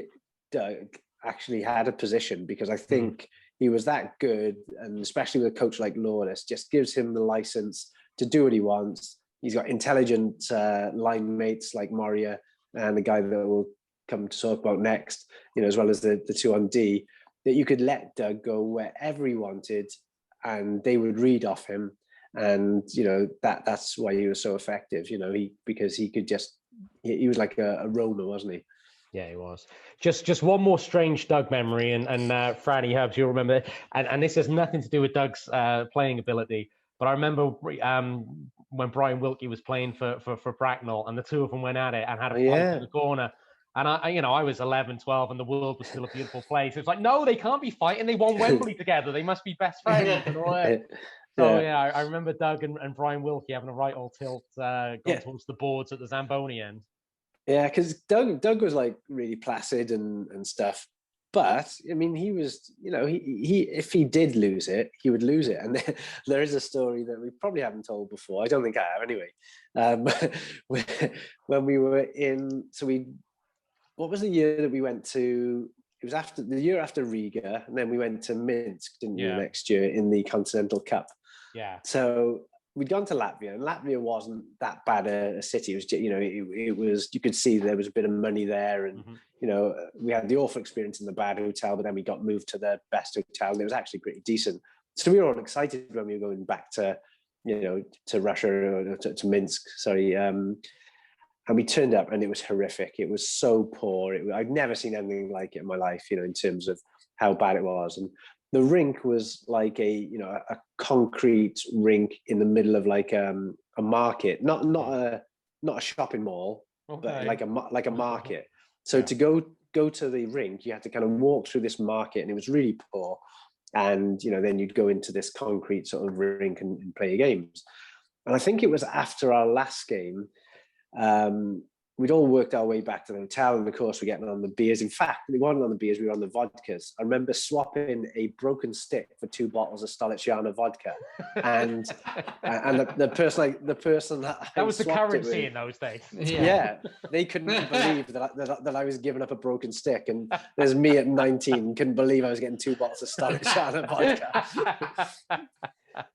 Doug actually had a position, because I think he was that good, and especially with a coach like Lawless, just gives him the license to do what he wants. He's got intelligent line mates like Moria and the guy that we'll come to talk about next, you know, as well as the two on D, that you could let Doug go wherever he wanted and they would read off him. And, you know, that's why he was so effective, you know, because he was like a roamer, wasn't he? Yeah, he was. Just one more strange Doug memory, and Franny, Herbs, you'll remember, and this has nothing to do with Doug's playing ability, but I remember when Brian Wilkie was playing for Bracknell, and the two of them went at it and had a fight in the corner. And I was 11, 12, and the world was still a beautiful place. It's like, no, they can't be fighting. They won Wembley together. They must be best friends. And all that. So I remember Doug and Brian Wilkie having a right old tilt going towards the boards at the Zamboni end. Yeah, because Doug was like really placid and stuff. But I mean, he was, he if he did lose it, he would lose it. And there is a story that we probably haven't told before. I don't think I have anyway. When we were what was the year that we went to? It was after the year after Riga, and then we went to Minsk, didn't we, next year in the Continental Cup. Yeah. So we'd gone to Latvia, and Latvia wasn't that bad a city. It was, it was, you could see there was a bit of money there, and we had the awful experience in the bad hotel, but then we got moved to the best hotel, and it was actually pretty decent. So we were all excited when we were going back to, to Russia, or to Minsk. Sorry. And we turned up, and it was horrific. It was so poor. I'd never seen anything like it in my life, in terms of how bad it was. And the rink was like a concrete rink in the middle of like a market, not a shopping mall, but like a market. So to go to the rink, you had to kind of walk through this market, and it was really poor. And then you'd go into this concrete sort of rink and play your games. And I think it was after our last game. We'd all worked our way back to the hotel, and of course we're getting on the beers. In fact, we weren't on the beers, we were on the vodkas. I remember swapping a broken stick for 2 bottles of Stolichana vodka, and the person that was the currency in those days. Yeah, they couldn't believe that I was giving up a broken stick, and there's me at 19 couldn't believe I was getting 2 bottles of Stolichana vodka.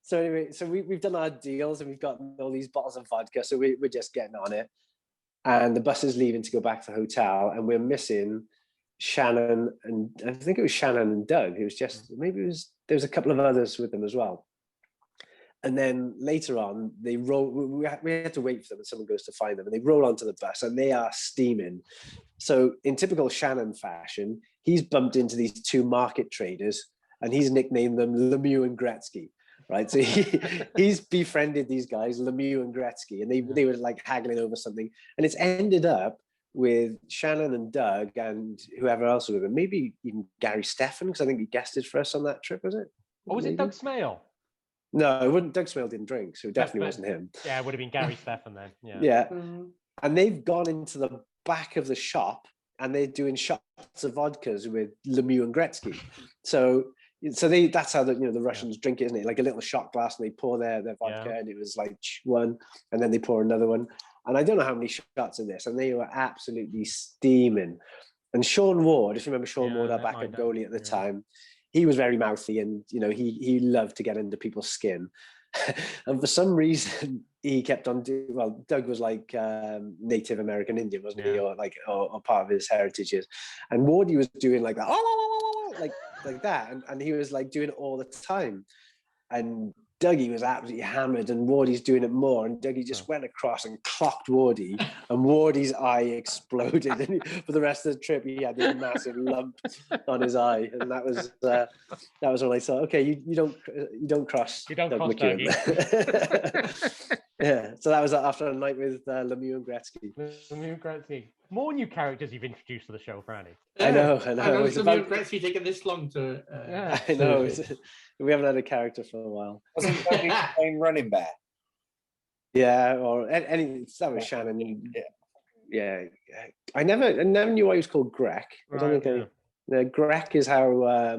So anyway, we've done our deals, and we've got all these bottles of vodka, so we're just getting on it. And the bus is leaving to go back to the hotel, and we're missing Shannon, and I think it was Shannon and Doug. It was just, there was a couple of others with them as well. And then later on, we had to wait for them, and someone goes to find them, and they roll onto the bus, and they are steaming. So in typical Shannon fashion, he's bumped into these 2 market traders, and he's nicknamed them Lemieux and Gretzky. Right, so he's befriended these guys, Lemieux and Gretzky, and they were like haggling over something, and it's ended up with Shannon and Doug and whoever else was with them, maybe even Gary Steffen, because I think he guested for us on that trip, was it? Or was it Doug Smale? No, it wouldn't. Doug Smale didn't drink, so it definitely wasn't him. Yeah, it would have been Gary Steffen then. Yeah. Yeah, and they've gone into the back of the shop, and they're doing shots of vodkas with Lemieux and Gretzky. So that's how the Russians drink it, isn't it? Like a little shot glass, and they pour their vodka, and it was like one, and then they pour another one. And I don't know how many shots in this, and they were absolutely steaming. And Sean Ward, if you remember Sean Ward, our backup goalie at the time, he was very mouthy, and he loved to get into people's skin. And for some reason, he kept on doing, well, Doug was like Native American Indian, wasn't he? Or part of his heritage is. And Wardy was doing like that, like that. And he was like doing it all the time. And Dougie was absolutely hammered, and Wardy's doing it more. And Dougie just went across and clocked Wardy, and Wardy's eye exploded. And for the rest of the trip, he had this massive lump on his eye, and that was when I thought, okay, you don't cross. You don't Doug cross Dougie. Yeah, so that was after a night with Lemieux and Gretzky. Lemieux and Gretzky. More new characters you've introduced to the show, Franny. I know. Lemieux and Gretzky taking this long to. I know. We haven't had a character for a while. Wasn't he playing running back? Yeah, or any. That was Shannon. Yeah. I never knew why he was called Greg. I don't think Greg is how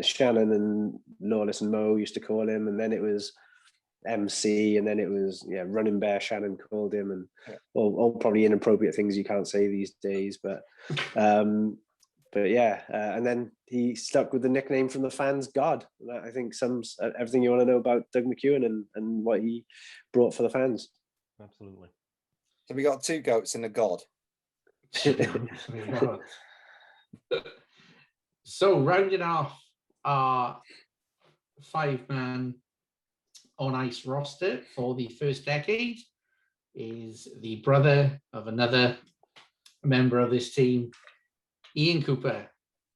Shannon and Lawless and Mo used to call him, and then it was MC, and then it was Running Bear. Shannon called him, and all probably inappropriate things you can't say these days, but and then he stuck with the nickname from the fans, God. I think everything you want to know about Doug McEwen and what he brought for the fans. Absolutely. So we got 2 goats and a god. So rounding off our 5-man on ice roster for the first decade is the brother of another member of this team. Ian Cooper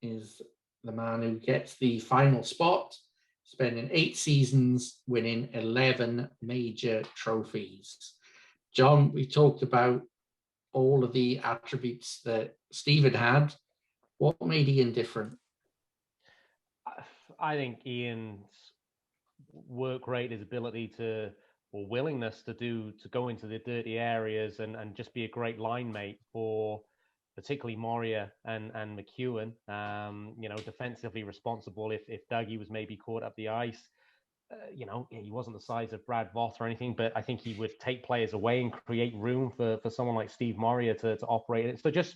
is the man who gets the final spot. spending 8 seasons, winning 11 major trophies. John, we talked about all of the attributes that Stephen had. What made Ian different? I think Ian's work rate, his ability to, or willingness to go into the dirty areas and just be a great line mate for particularly Moria and McEwen. Defensively responsible if Dougie was maybe caught up the ice. He wasn't the size of Brad Voth or anything, but I think he would take players away and create room for someone like Steve Moria to operate it. So just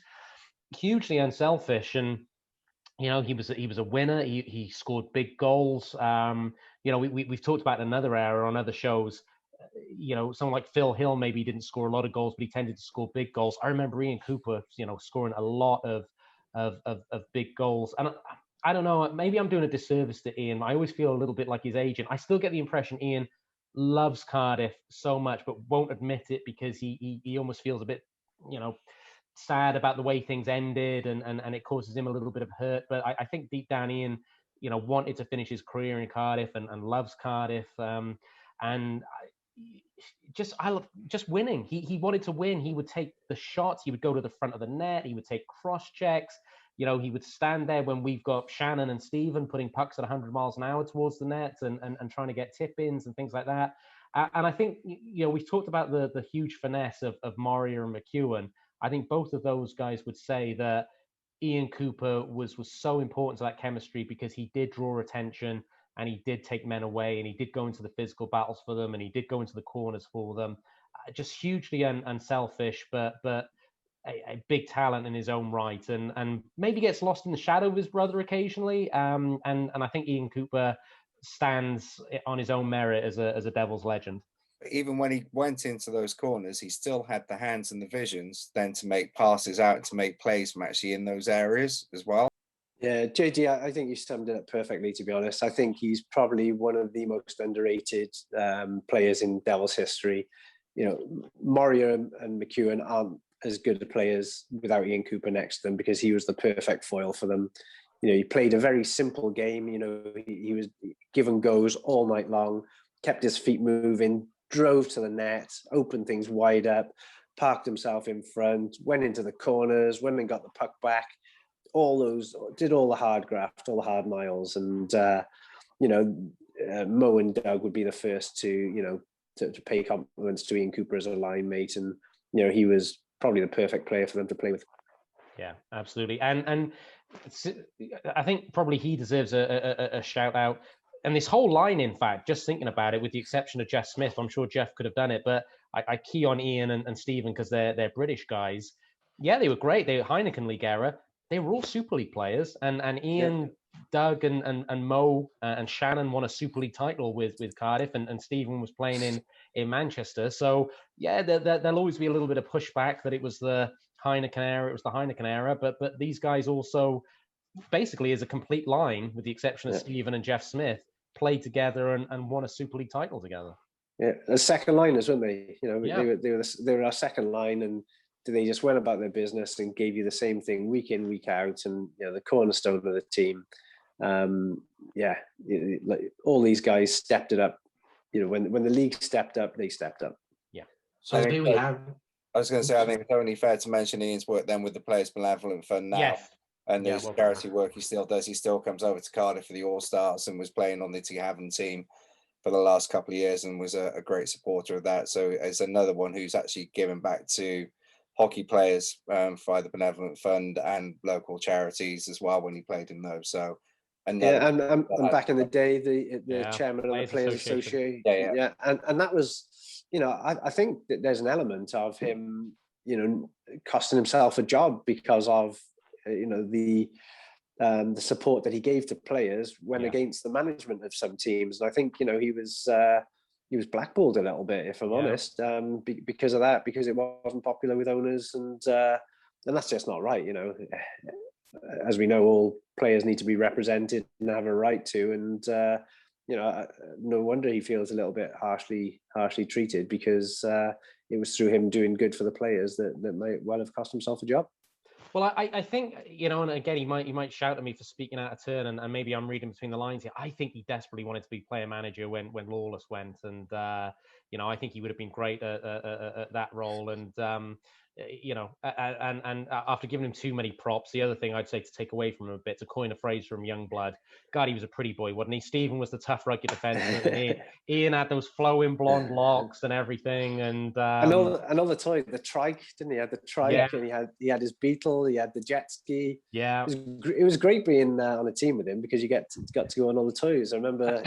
hugely unselfish, and he was a winner. He scored big goals. We've talked about another era on other shows. Someone like Phil Hill maybe didn't score a lot of goals, but he tended to score big goals. I remember Ian Cooper, scoring a lot of big goals. And I don't know, maybe I'm doing a disservice to Ian. I always feel a little bit like his agent. I still get the impression Ian loves Cardiff so much, but won't admit it because he almost feels a bit, sad about the way things ended, and it causes him a little bit of hurt. But I think deep down Ian, wanted to finish his career in Cardiff and loves Cardiff. And I love just winning. He wanted to win. He would take the shots. He would go to the front of the net. He would take cross checks. He would stand there when we've got Shannon and Stephen putting pucks at 100 miles an hour towards the net and trying to get tip-ins and things like that. And I think, we've talked about the huge finesse of Moria and McEwen. I think both of those guys would say that Ian Cooper was so important to that chemistry because he did draw attention and he did take men away and he did go into the physical battles for them and he did go into the corners for them. Just hugely unselfish, but a big talent in his own right, and maybe gets lost in the shadow of his brother occasionally. And I think Ian Cooper stands on his own merit as a Devils legend. Even when he went into those corners, he still had the hands and the visions then to make passes out, to make plays from actually in those areas as well. Yeah, JD, I think you summed it up perfectly, to be honest. I think he's probably one of the most underrated players in Devils history. Moria and McEwen aren't as good players without Ian Cooper next to them because he was the perfect foil for them. He played a very simple game. He was given goes all night long, kept his feet moving, drove to the net, opened things wide up, parked himself in front, went into the corners, went and got the puck back. Did all the hard graft, all the hard miles. And, Mo and Doug would be the first to pay compliments to Ian Cooper as a line mate. And, he was probably the perfect player for them to play with. Yeah, absolutely. And I think probably he deserves a shout out. And this whole line, in fact, just thinking about it, with the exception of Jeff Smith, I'm sure Jeff could have done it, but I key on Ian and Stephen because they're British guys. Yeah, they were great. They were Heineken League era. They were all Super League players. And Ian, Doug, and Mo and Shannon won a Super League title with Cardiff, and Stephen was playing in Manchester. So, yeah, there'll always be a little bit of pushback that it was the Heineken era. But these guys also, basically, as a complete line, with the exception of Stephen and Jeff Smith, played together and won a Super League title together. Yeah, as second liners, weren't they? They were our second line, and they just went about their business and gave you the same thing week in, week out, and the cornerstone of the team. All these guys stepped it up. When the league stepped up, they stepped up. Yeah. So do we have? I was going to say, I think it's only fair to mention Ian's work then with the Players Benevolent Fund now. Yes. And his charity work he still does. He still comes over to Cardiff for the All-Stars and was playing on the De Haven team for the last couple of years and was a great supporter of that. So it's another one who's actually given back to hockey players via the Benevolent Fund and local charities as well when he played in those. So and back in the day, the chairman of the Players Association. And that was, I think that there's an element of him, costing himself a job because of the support that he gave to players when against the management of some teams. And I think he was blackballed a little bit, if I'm honest, because of that, because it wasn't popular with owners, and that's just not right. As we know, all players need to be represented and have a right to, and no wonder he feels a little bit harshly treated, because it was through him doing good for the players that might well have cost himself a job. Well, I think, and again, he might shout at me for speaking out of turn, and maybe I'm reading between the lines here. I think he desperately wanted to be player manager when Lawless went, and I think he would have been great at that role. And and after giving him too many props, the other thing I'd say to take away from him a bit, to coin a phrase from Youngblood, God, he was a pretty boy, wasn't he? Stephen was the tough, rugged defenseman, and Ian had those flowing blonde locks and everything, and all the toys, the trike, didn't he? Had the trike, and he had his Beetle, he had the jet ski. Yeah, it was great being on a team with him, because you got to go on all the toys. I remember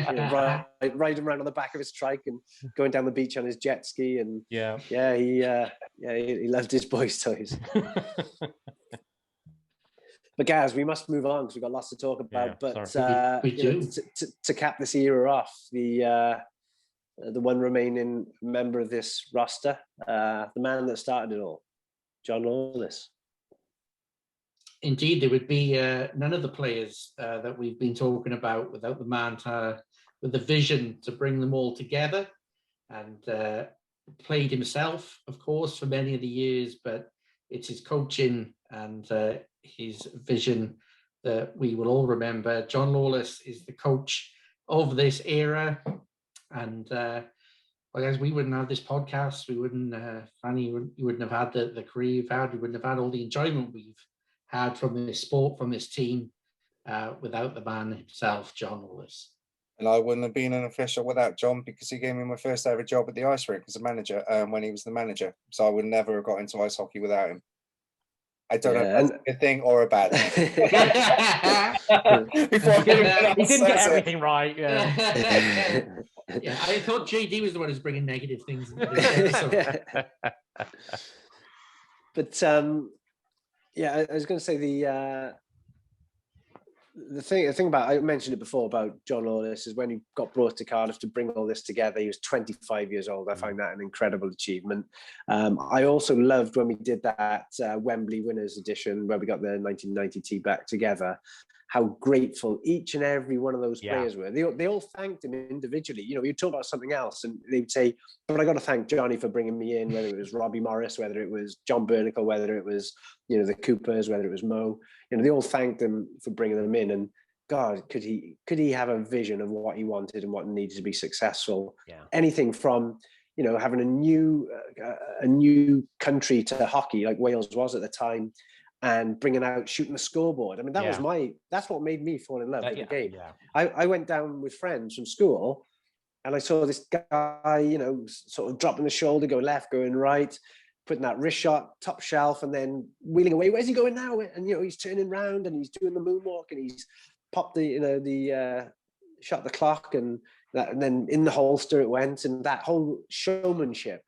riding around on the back of his trike and going down the beach on his jet ski, and he loved his boys' toys. But Gaz, we must move on because we've got lots to talk about. We do. To cap this era off, the one remaining member of this roster, the man that started it all, John Lawless. Indeed, there would be none of the players that we've been talking about without the man with the vision to bring them all together, and played himself, of course, for many of the years, but it's his coaching and his vision that we will all remember. John Lawless is the coach of this era, and guys, we wouldn't have this podcast. We wouldn't, Franny, you wouldn't have had the career you've had. We wouldn't have had all the enjoyment we've had from this sport, from this team, without the man himself, John Lawless. And I wouldn't have been an official without John, because he gave me my first ever job at the ice rink as a manager when he was the manager. So I would never have got into ice hockey without him. I don't know if that's a good thing or a bad thing. He didn't get everything right. Yeah. Yeah, I thought JD was the one who's bringing negative things into this episode. But I was going to say the thing about, I mentioned it before about John Lawless, is when he got brought to Cardiff to bring all this together, he was 25 years old. I find that an incredible achievement. I also loved when we did that Wembley Winners Edition, where we got the 1990 team back together, how grateful each and every one of those players were. They all thanked him individually. You'd talk about something else and they'd say, but I got to thank Johnny for bringing me in, whether it was Robbie Morris, whether it was John Bernicle, whether it was, the Coopers, whether it was Mo. They all thanked him for bringing them in. And God, could he have a vision of what he wanted and what needed to be successful? Yeah. Anything from, having a new country to hockey, like Wales was at the time, and bringing out shooting the scoreboard. I mean, that's what made me fall in love with the game. Yeah. I went down with friends from school, and I saw this guy, sort of dropping the shoulder, going left, going right, putting that wrist shot, top shelf, and then wheeling away. Where's he going now? And he's turning around and he's doing the moonwalk, and he's popped the shot the clock, and then in the holster it went, and that whole showmanship.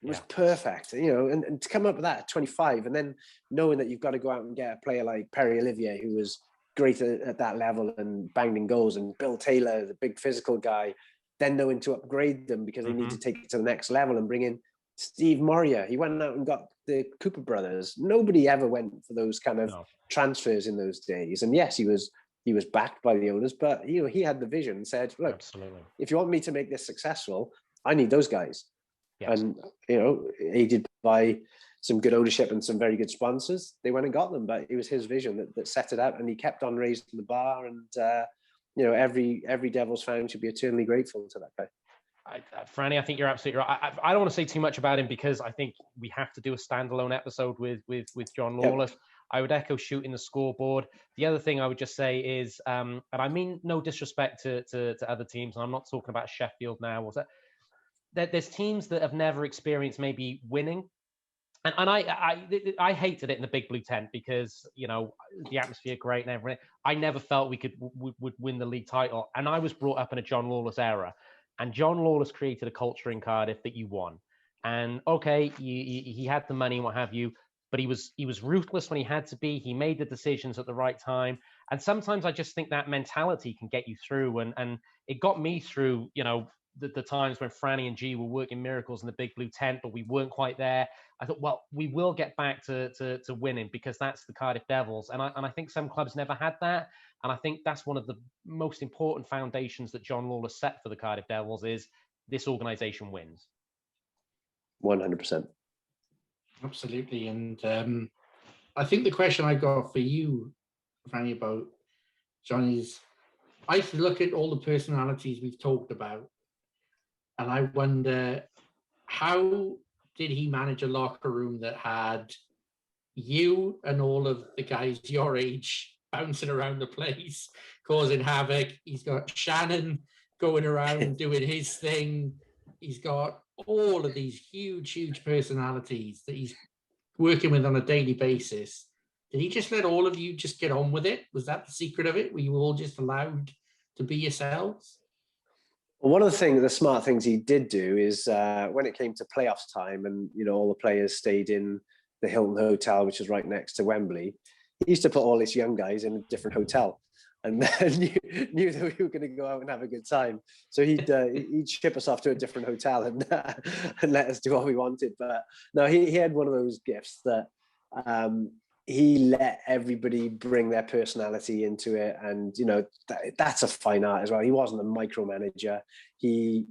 It was perfect, and to come up with that at 25, and then knowing that you've got to go out and get a player like Perry Olivier, who was great at that level and banged in goals, and Bill Taylor, the big physical guy, then knowing to upgrade them because they need to take it to the next level and bring in Steve Moria. He went out and got the Cooper brothers. Nobody ever went for those kind of transfers in those days. And yes, he was backed by the owners, but he had the vision and said, look, absolutely, if you want me to make this successful, I need those guys. Yes. And, aided by some good ownership and some very good sponsors, they went and got them. But it was his vision that set it out, and he kept on raising the bar. And, every Devils fan should be eternally grateful to that guy. Franny, I think you're absolutely right. I don't want to say too much about him because I think we have to do a standalone episode with John Lawless. Yep. I would echo shooting the scoreboard. The other thing I would just say is, and I mean no disrespect to other teams, and I'm not talking about Sheffield now, there's teams that have never experienced maybe winning. And I hated it in the Big Blue Tent because, the atmosphere great and everything. I never felt we would win the league title. And I was brought up in a John Lawless era. And John Lawless created a culture in Cardiff that you won. And okay, he had the money and what have you, but he was ruthless when he had to be. He made the decisions at the right time. And sometimes I just think that mentality can get you through. And it got me through, the times when Franny and G were working miracles in the Big Blue Tent, but we weren't quite there. I thought, well, we will get back to winning because that's the Cardiff Devils. And I think some clubs never had that. And I think that's one of the most important foundations that John Lawless set for the Cardiff Devils is this organization wins. 100%. Absolutely. And I think the question I got for you, Franny, about John is, I look at all the personalities we've talked about, and I wonder, how did he manage a locker room that had you and all of the guys your age bouncing around the place, causing havoc? He's got Shannon going around doing his thing. He's got all of these huge personalities that he's working with on a daily basis. Did he just let all of you just get on with it? Was that the secret of it? Were you all just allowed to be yourselves? Well, one of the smart things he did do is when it came to playoffs time, and all the players stayed in the Hilton Hotel, which is right next to Wembley. He used to put all his young guys in a different hotel, and knew that we were going to go out and have a good time. So he'd ship us off to a different hotel and let us do what we wanted. But no, he had one of those gifts that he let everybody bring their personality into it, and that's a fine art as well. He wasn't a micromanager. He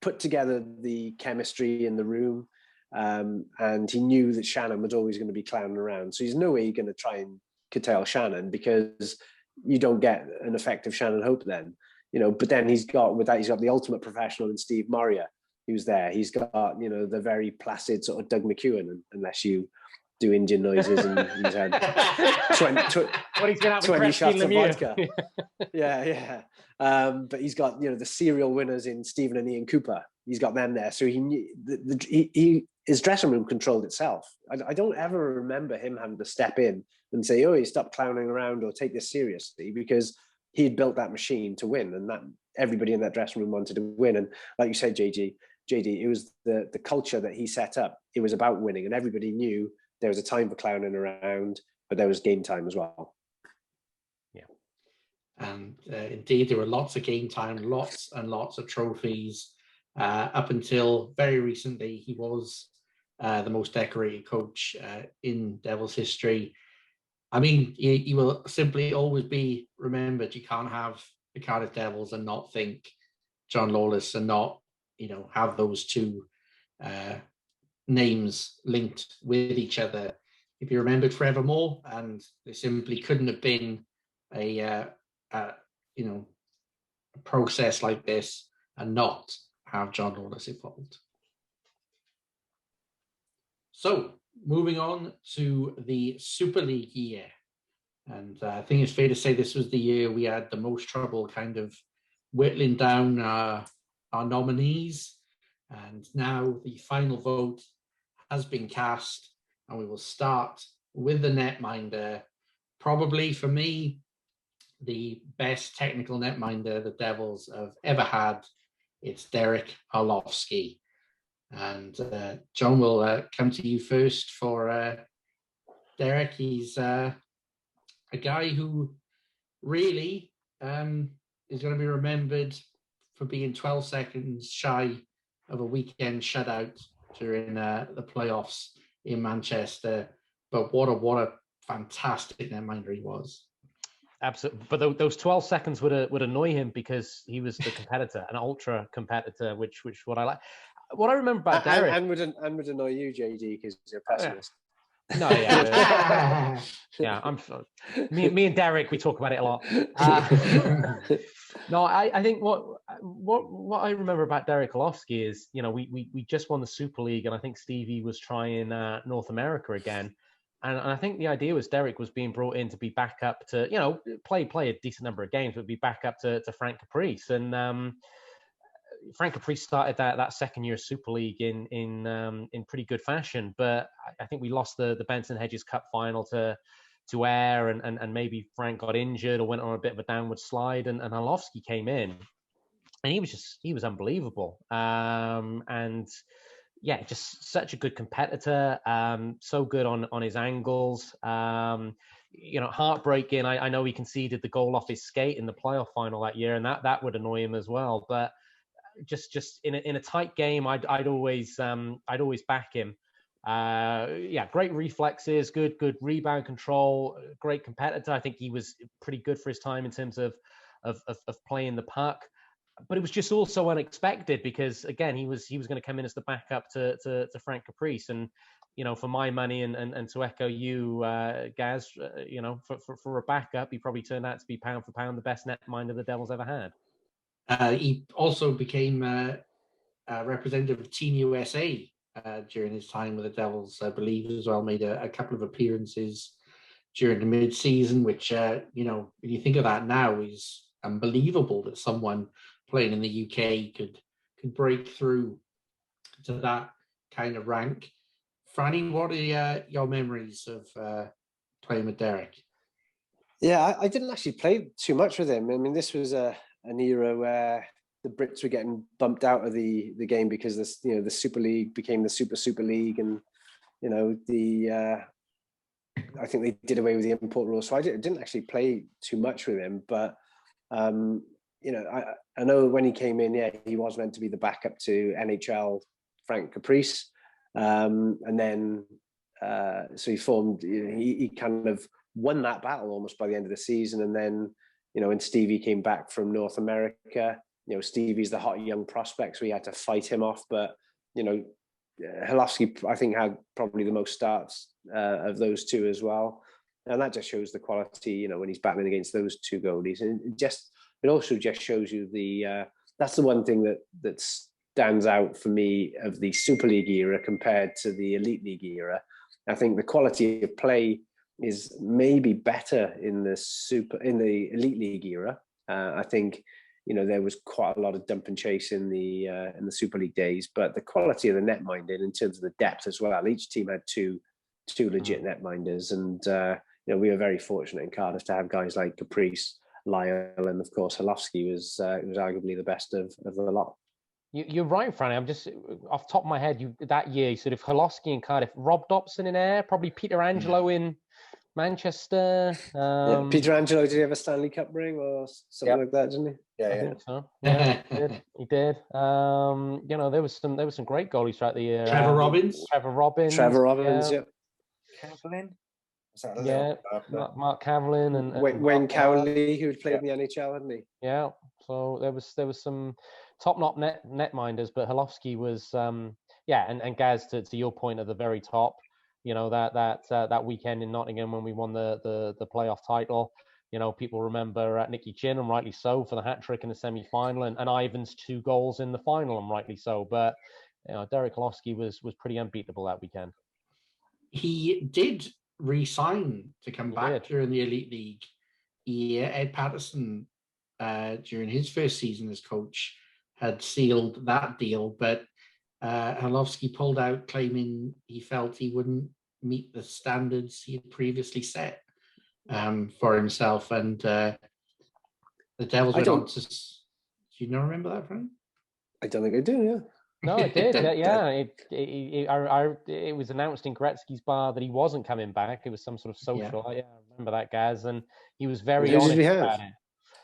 put together the chemistry in the room. And he knew that Shannon was always going to be clowning around. So there's no way you're going to try and curtail Shannon, because you don't get an effective Shannon Hope then. But then he's got the ultimate professional in Steve Moria, who's there. He's got, the very placid sort of Doug McEwen, unless you do Indian noises, and he's had 20 shots of vodka. Yeah. But he's got, the serial winners in Stephen and Ian Cooper. He's got them there. So he knew his dressing room controlled itself. I don't ever remember him having to step in and say, "Oh, you stop clowning around," or "Take this seriously," because he had built that machine to win, and that everybody in that dressing room wanted to win. And like you said, JD, it was the culture that he set up. It was about winning, and everybody knew there was a time for clowning around, but there was game time as well. Yeah. And indeed, there were lots of game time, lots and lots of trophies. Up until very recently, he was the most decorated coach in Devils history. I mean, he will simply always be remembered. You can't have the Cardiff Devils and not think John Lawless, and not, have those two names linked with each other. If you remembered forevermore, and there simply couldn't have been a process like this and not have John Lawless involved. So moving on to the Super League year. And I think it's fair to say this was the year we had the most trouble kind of whittling down our nominees. And now the final vote has been cast, and we will start with the netminder. Probably for me, the best technical netminder the Devils have ever had. It's Derek Arlovsky. And John, will come to you first for Derek. He's a guy who really is going to be remembered for being 12 seconds shy of a weekend shutout during the playoffs in Manchester. But what a fantastic netminder he was. Absolutely, but those 12 seconds would annoy him, because he was the competitor, an ultra competitor, which what I like. What I remember about Derek, and would annoy you, JD, because you're a pessimist. No, yeah, I'm. Me and Derek, we talk about it a lot. No, I think what I remember about Derek Arlovsky is, we just won the Super League, and I think Stevie was trying North America again. And I think the idea was Derek was being brought in to be back up to, play a decent number of games, but be back up to Frank Caprice. And Frank Caprice started that second year Super League in pretty good fashion. But I think we lost the Benson Hedges Cup final to Ayr, and maybe Frank got injured or went on a bit of a downward slide, and Arlovsky came in, and he was unbelievable. And yeah, just such a good competitor, so good on his angles. Heartbreaking. I know he conceded the goal off his skate in the playoff final that year, and that would annoy him as well. But just in a tight game, I'd always back him. Great reflexes, good rebound control, great competitor. I think he was pretty good for his time in terms of playing the puck. But it was just also unexpected, because again, he was going to come in as the backup to Frank Caprice, and for my money and to echo you, Gaz, for a backup, he probably turned out to be pound for pound the best netminder the Devils ever had. He also became a representative of Team USA during his time with the Devils, I believe, as well. Made a couple of appearances during the mid-season, which, when you think of that now, is unbelievable that someone playing in the UK could break through to that kind of rank. Franny, what are your memories of playing with Derek? Yeah, I didn't actually play too much with him. I mean, this was an era where the Brits were getting bumped out of the game because the Super League became the Super League, and I think they did away with the import rule. So I didn't actually play too much with him, but I know when he came in, he was meant to be the backup to NHL Frank Caprice, and then so he formed. He kind of won that battle almost by the end of the season, and then when Stevie came back from North America, Stevie's the hot young prospect, so we had to fight him off. But Holofsky, I think, had probably the most starts of those two as well, and that just shows the quality. When he's battling against those two goalies, and it also just shows you that's the one thing that stands out for me of the Super League era compared to the Elite League era. I think the quality of play is maybe better in the Elite League era. I think there was quite a lot of dump and chase in the Super League days, but the quality of the netminding in terms of the depth as well. Each team had two legit netminders, and we were very fortunate in Cardiff to have guys like Caprice, Lyle, and of course Holofsky was arguably the best of the lot. You're right, Franny. I'm just off the top of my head. That year, sort of Holofsky in Cardiff, Rob Dobson in Ayr, probably Peter Angelo in Manchester. Peter Angelo, did he have a Stanley Cup ring or something like that? Didn't he? I think so. Yeah, he did. There was some great goalies throughout the year. Trevor Robbins. Yeah. Kavlin. Mark Kavlin and Wayne Cowley, who had played in the NHL, hadn't he? Yeah. So there was some top-notch netminders, but Holofsky was and Gaz, to your point at the very top, that weekend in Nottingham when we won the playoff title, people remember Nicky Chin, and rightly so, for the hat trick in the semi-final, and Ivan's 2 goals in the final, and rightly so. But Derek Holofsky was pretty unbeatable that weekend. He did re-sign to come back during the Elite League year. Ed Patterson, during his first season as coach, had sealed that deal, but Holofsky pulled out, claiming he felt he wouldn't meet the standards he had previously set for himself. And the Devils went on to... Do you not remember that, Frank? I don't think I do, yeah. No, it did. It was announced in Gretzky's bar that he wasn't coming back. It was some sort of social. I remember that, Gaz, and he was very honest about it.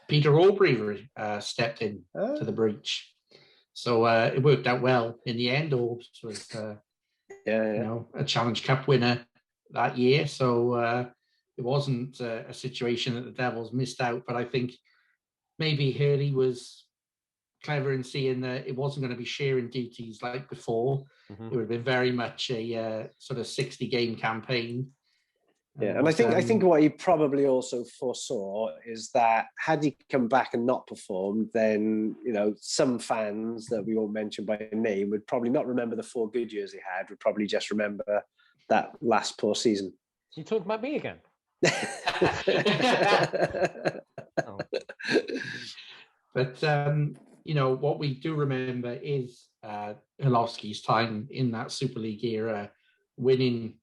Peter Aubrey stepped in to the breach. So it worked out well in the end. Orbs was, a Challenge Cup winner that year. So it wasn't a situation that the Devils missed out. But I think maybe Hurley was clever in seeing that it wasn't going to be sharing duties like before. Mm-hmm. It would have been very much a sort of 60-game campaign. Yeah, and I think what he probably also foresaw is that had he come back and not performed, then some fans that we won't mention by name would probably not remember the 4 good years he had. Would probably just remember that last poor season. You talking about me again? But what we do remember is Holofsky's time in that Super League era, winning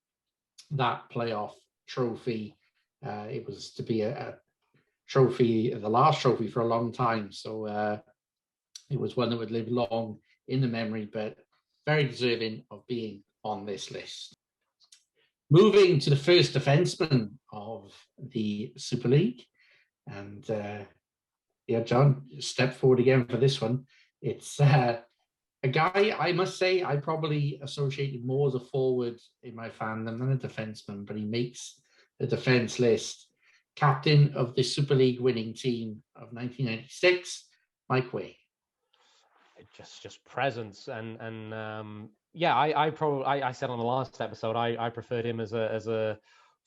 that playoff trophy. It was to be a trophy, the last trophy for a long time. So it was one that would live long in the memory, but very deserving of being on this list. Moving to the first defenseman of the Super League. And John, step forward again for this one. It's a guy, I must say, I probably associated more as a forward in my fandom than a defenseman, but he makes the defense list. Captain of the Super League winning team of 1996, Mike Way. just presence and yeah, I said on the last episode I preferred him as a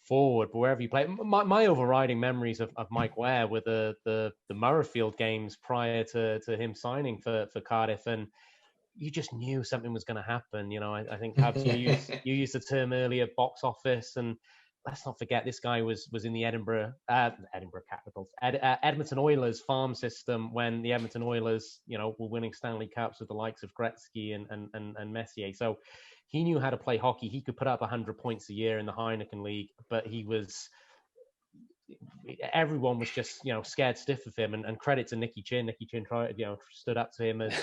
forward, but wherever he played, my overriding memories of Mike Ware were the Murrayfield games prior to him signing for Cardiff, and you just knew something was going to happen. I think perhaps you used the term earlier, box office, and let's not forget this guy was in the Edinburgh Capitals, Edmonton Oilers farm system when the Edmonton Oilers, were winning Stanley Cups with the likes of Gretzky and Messier. So he knew how to play hockey. He could put up 100 points a year in the Heineken League, but everyone was just scared stiff of him, and credit to Nicky Chin tried, stood up to him as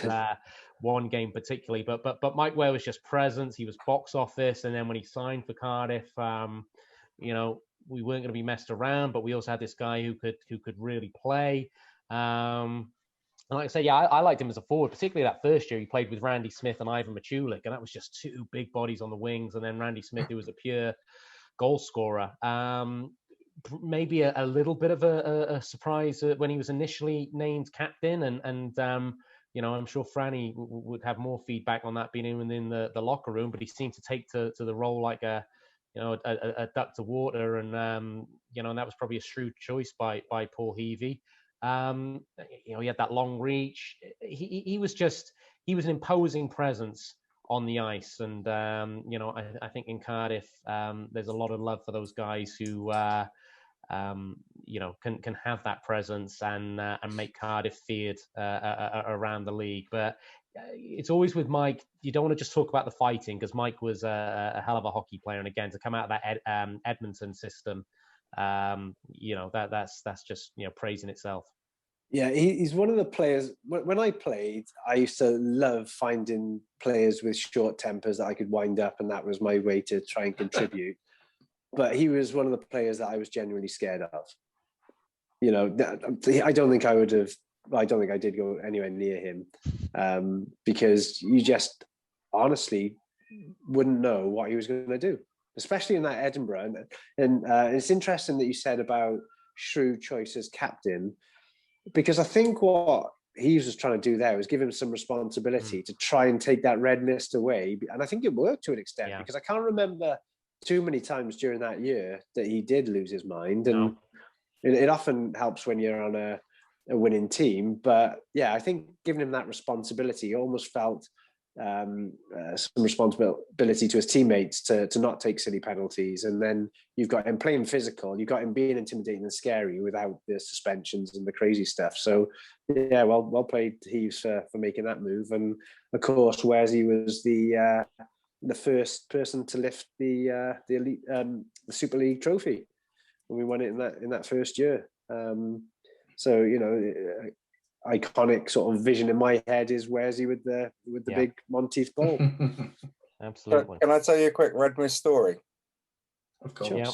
one game particularly, but Mike Ware was just presence. He was box office, and then when he signed for Cardiff, we weren't going to be messed around, but we also had this guy who could really play. And like I say, yeah, I liked him as a forward, particularly that first year. He played with Randy Smith and Ivan Michulik, and that was just two big bodies on the wings, and then Randy Smith, who was a pure goal scorer. Maybe a little bit of a surprise when he was initially named captain, and I'm sure Franny would have more feedback on that being in the locker room, but he seemed to take to the role like a duck to water, and and that was probably a shrewd choice by Paul Heavey. He had that long reach. He was an imposing presence on the ice, and I think in Cardiff there's a lot of love for those guys who can have that presence and make Cardiff feared around the league. But it's always with Mike, you don't want to just talk about the fighting, because Mike was a hell of a hockey player, and again, to come out of that Edmonton system, that's just praising itself. Yeah, he's one of the players. When I played, I used to love finding players with short tempers that I could wind up, and that was my way to try and contribute. But he was one of the players that I was genuinely scared of. I don't think I did go anywhere near him, because you just honestly wouldn't know what he was going to do, especially in that Edinburgh. And it's interesting that you said about shrewd choice as captain, because I think what he was trying to do there was give him some responsibility to try and take that red mist away. And I think it worked to an extent, because I can't remember too many times during that year that he did lose his mind. And it often helps when you're on a winning team. But yeah, I think giving him that responsibility, he almost felt some responsibility to his teammates to not take silly penalties. And then you've got him playing physical, you've got him being intimidating and scary without the suspensions and the crazy stuff. So yeah, well played Heaves for making that move. And of course, Wesley was the first person to lift the elite, the Super League trophy when we won it in that first year. So iconic sort of vision in my head is Wesley with the big Monteith ball. Absolutely. Can I tell you a quick Red Mist story? Of course. Yep.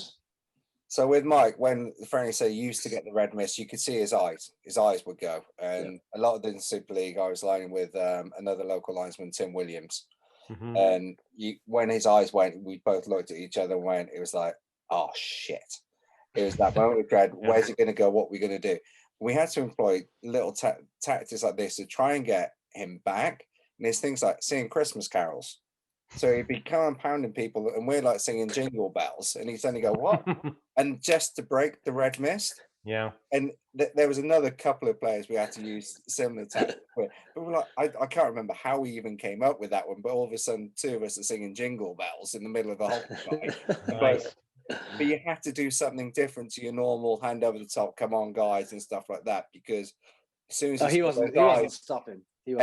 So with Mike, when Franny said he used to get the red mist, you could see his eyes. His eyes would go. And a lot of the Super League, I was lining with another local linesman, Tim Williams. Mm-hmm. And when his eyes went, we both looked at each other and went, it was like, oh, shit. It was that moment of dread. Where's it going to go? What are we going to do? We had to employ little tactics like this to try and get him back. And there's things like singing Christmas carols. So he'd be compounding people, and we're like singing Jingle Bells, and he'd suddenly go, what? And just to break the red mist. Yeah. And there was another couple of players we had to use similar tactics with. But we're like, I can't remember how we even came up with that one, but all of a sudden, two of us are singing Jingle Bells in the middle of a hockey fight. Nice. But you have to do something different to your normal hand over the top, come on, guys, and stuff like that, because as soon as he wasn't stopping. He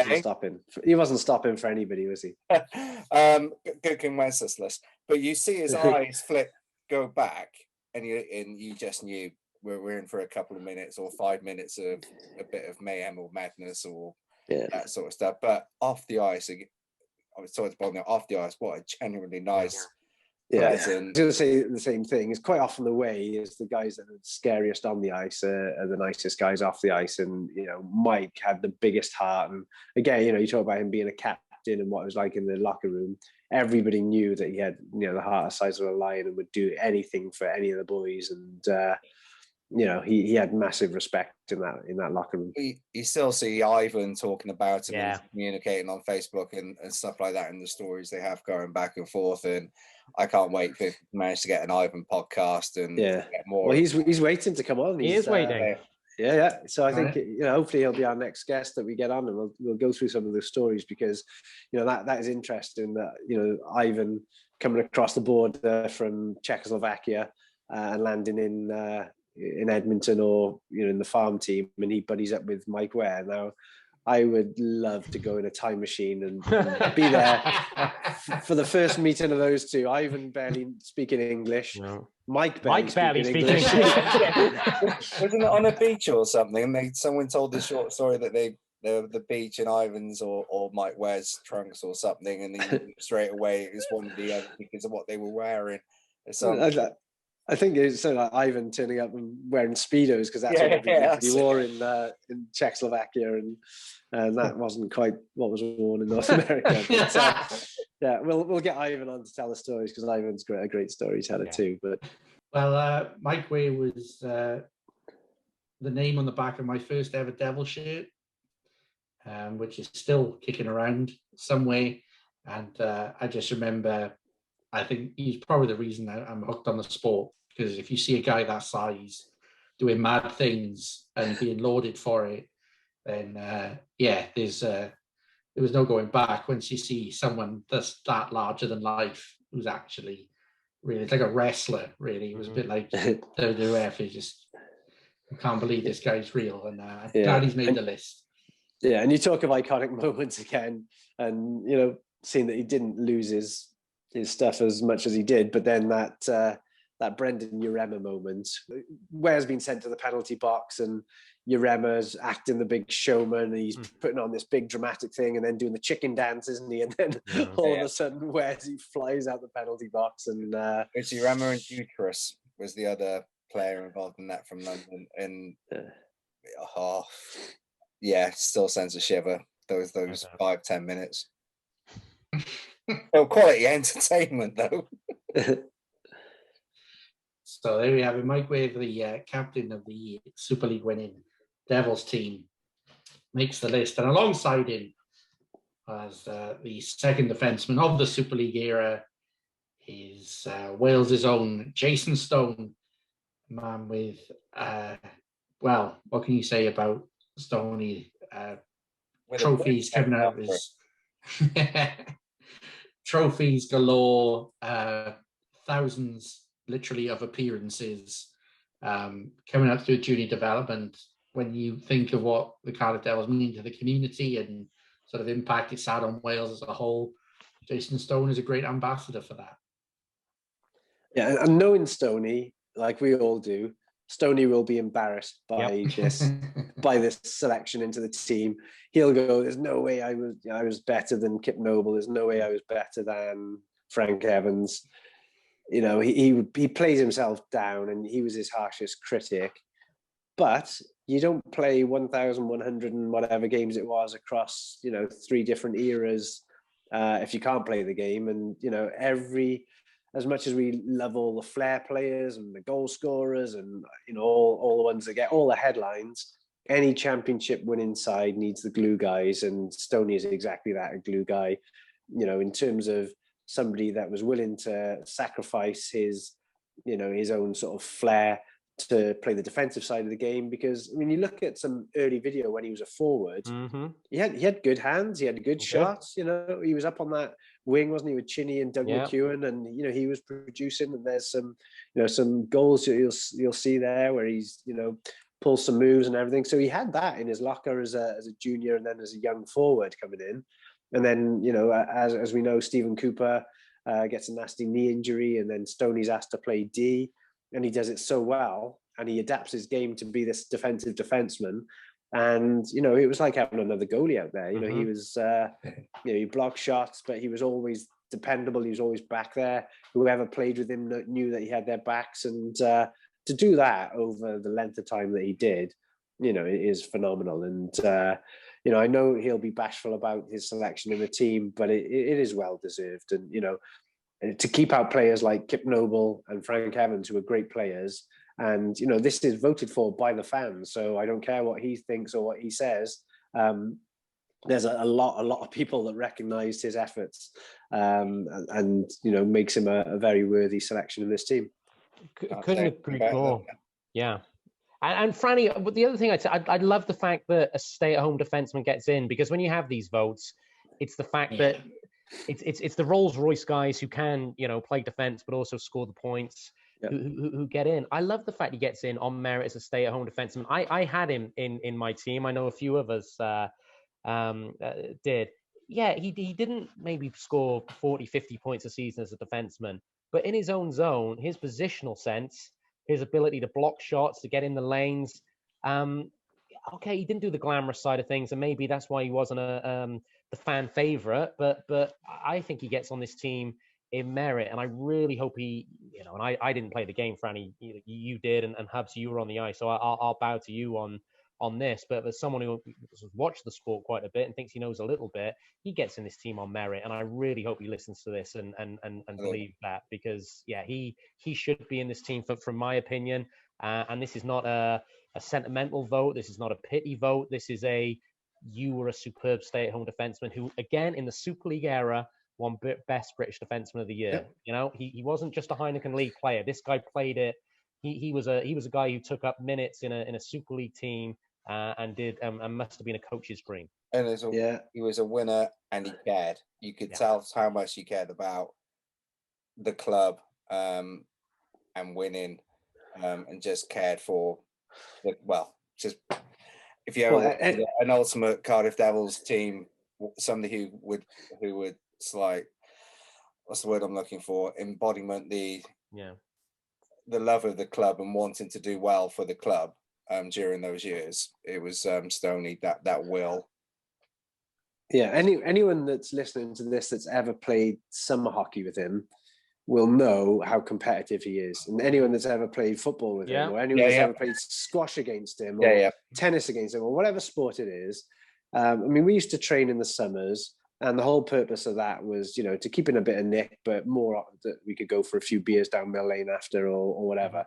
wasn't stopping for anybody, was he? Good Wenceslas. But you see his eyes go back, and you just knew we're in for a couple of minutes or 5 minutes of a bit of mayhem or madness or that sort of stuff. But off the ice, I was sorry to bother off the ice. What a genuinely nice. Yeah, I was going to say the same thing. It's quite often the way is the guys that are the scariest on the ice are the nicest guys off the ice. And, Mike had the biggest heart. And again, you talk about him being a captain and what it was like in the locker room. Everybody knew that he had, the heart the size of a lion and would do anything for any of the boys. And you know, he had massive respect in that locker room. You still see Ivan talking about him Yeah. and communicating on Facebook and stuff like that in the stories they have going back and forth. And I can't wait to manage to get an Ivan podcast and get more. Well, he's waiting to come on. He is waiting. Yeah. So I think, you know, hopefully he'll be our next guest that we get on, and we'll go through some of those stories, because, you know, that is interesting that, you know, Ivan coming across the border from Czechoslovakia and landing in Edmonton, or, you know, in the farm team, and he buddies up with Mike Ware. Now, I would love to go in a time machine and be there for the first meeting of those two. Ivan barely speaking English. No. Mike barely speaking English. Wasn't it on a beach or something? And someone told the short story that the beach in Ivan's or Mike Ware's trunks or something, and he straight away it was one of the other because of what they were wearing. I think it's so like Ivan turning up and wearing Speedos, because that's what everybody wore in Czechoslovakia, and that wasn't quite what was worn in North America. But, we'll get Ivan on to tell the stories, because Ivan's a great storyteller too. But Mike Way was the name on the back of my first ever Devil shirt, which is still kicking around some way, and I just remember. I think he's probably the reason I'm hooked on the sport, because if you see a guy that size doing mad things and being lauded for it, then there was no going back. Once you see someone that's that larger than life, who's actually really, it's like a wrestler, really. It was a bit like WWF. You just, you can't believe this guy's real, and I'm glad he's made the list. Yeah, and you talk of iconic moments again, and, you know, seeing that he didn't lose his stuff as much as he did, but then that Brendan Urema moment, Ware's been sent to the penalty box, and Urema's acting the big showman, and he's putting on this big dramatic thing, and then doing the chicken dance, isn't he? And then all of a sudden, he flies out the penalty box, and it's Urema and Jutras was the other player involved in that from London, and still sends a shiver. Those 5-10 minutes. Quality entertainment, though. So there we have it. Mike Way, the captain of the Super League winning Devils team, makes the list, and alongside him as the second defenseman of the Super League era is Wales' own Jason Stone, a man with what can you say about Stoney? Trophies coming out of his trophies galore, thousands literally of appearances, coming up through junior development. When you think of what the Cardiff Devils mean to the community and sort of impact it's had on Wales as a whole, Jason Stone is a great ambassador for that. Yeah, and knowing Stoney, like we all do, Stoney will be embarrassed by this selection into the team. He'll go, "There's no way I was better than Kip Noble. There's no way I was better than Frank Evans." You know, he plays himself down, and he was his harshest critic. But you don't play 1,100 and whatever games it was across, you know, 3 different eras if you can't play the game. And, you know, as much as we love all the flair players and the goal scorers and, you know, all the ones that get all the headlines, any championship winning side needs the glue guys, and Stoney is exactly that, a glue guy, you know, in terms of somebody that was willing to sacrifice his, you know, his own sort of flair to play the defensive side of the game. Because when you look at some early video when he was a forward, he had good hands, he had good shots, you know, he was up on that wing, wasn't he, with Chinny and Doug McEwen, and, you know, he was producing, and there's some, you know, some goals you'll see there where he's, you know, pulls some moves and everything. So he had that in his locker as a junior, and then as a young forward coming in. And then, you know, as we know, Stephen Cooper gets a nasty knee injury, and then Stoney's asked to play D, and he does it so well, and he adapts his game to be this defensive defenseman. And, you know, it was like having another goalie out there. You know, he was, you know, he blocked shots, but he was always dependable. He was always back there. Whoever played with him knew that he had their backs. And to do that over the length of time that he did, you know, it is phenomenal. And, you know, I know he'll be bashful about his selection in the team, but it is well-deserved. And, you know, to keep out players like Kip Noble and Frank Evans, who are great players, And, this is voted for by the fans. So I don't care what he thinks or what he says. There's a lot of people that recognise his efforts, and makes him a very worthy selection in this team. Couldn't agree more. Yeah. And Franny, the other thing I love the fact that a stay-at-home defenseman gets in, because when you have these votes, it's the fact that it's the Rolls-Royce guys who can, play defense but also score the points, who get in. I love the fact he gets in on merit as a stay-at-home defenseman. I had him in my team. I know a few of us did. Yeah, he didn't maybe score 40, 50 points a season as a defenseman, but in his own zone, his positional sense, his ability to block shots, to get in the lanes. Okay, he didn't do the glamorous side of things, and maybe that's why he wasn't the fan favorite. But I think he gets on this team in merit, and I really hope he, and I didn't play the game, Franny, you did, and Hubs, you were on the ice, so I'll bow to you on this. But as someone who watched the sport quite a bit and thinks he knows a little bit, he gets in this team on merit, and I really hope he listens to this and believe that, because he should be in this team from my opinion. And this is not a sentimental vote. This is not a pity vote. This is you were a superb stay-at-home defenseman who, again, in the Super League era, won Best British Defenseman of the Year. Yep. He wasn't just a Heineken League player. This guy played it. He was a guy who took up minutes in a Super League team. And must have been a coach's dream. And he was a winner, and he cared. You could tell how much he cared about the club and winning, and just cared for if you ever an ultimate Cardiff Devils team, somebody who would like, what's the word I'm looking for? Embodiment, the love of the club and wanting to do well for the club. During those years, it was Stoney, that will. Yeah, anyone that's listening to this that's ever played summer hockey with him will know how competitive he is. And anyone that's ever played football with him, or anyone that's ever played squash against him, or tennis against him, or whatever sport it is. We used to train in the summers, and the whole purpose of that was, to keep in a bit of nick, but more that we could go for a few beers down Mill Lane after, or whatever.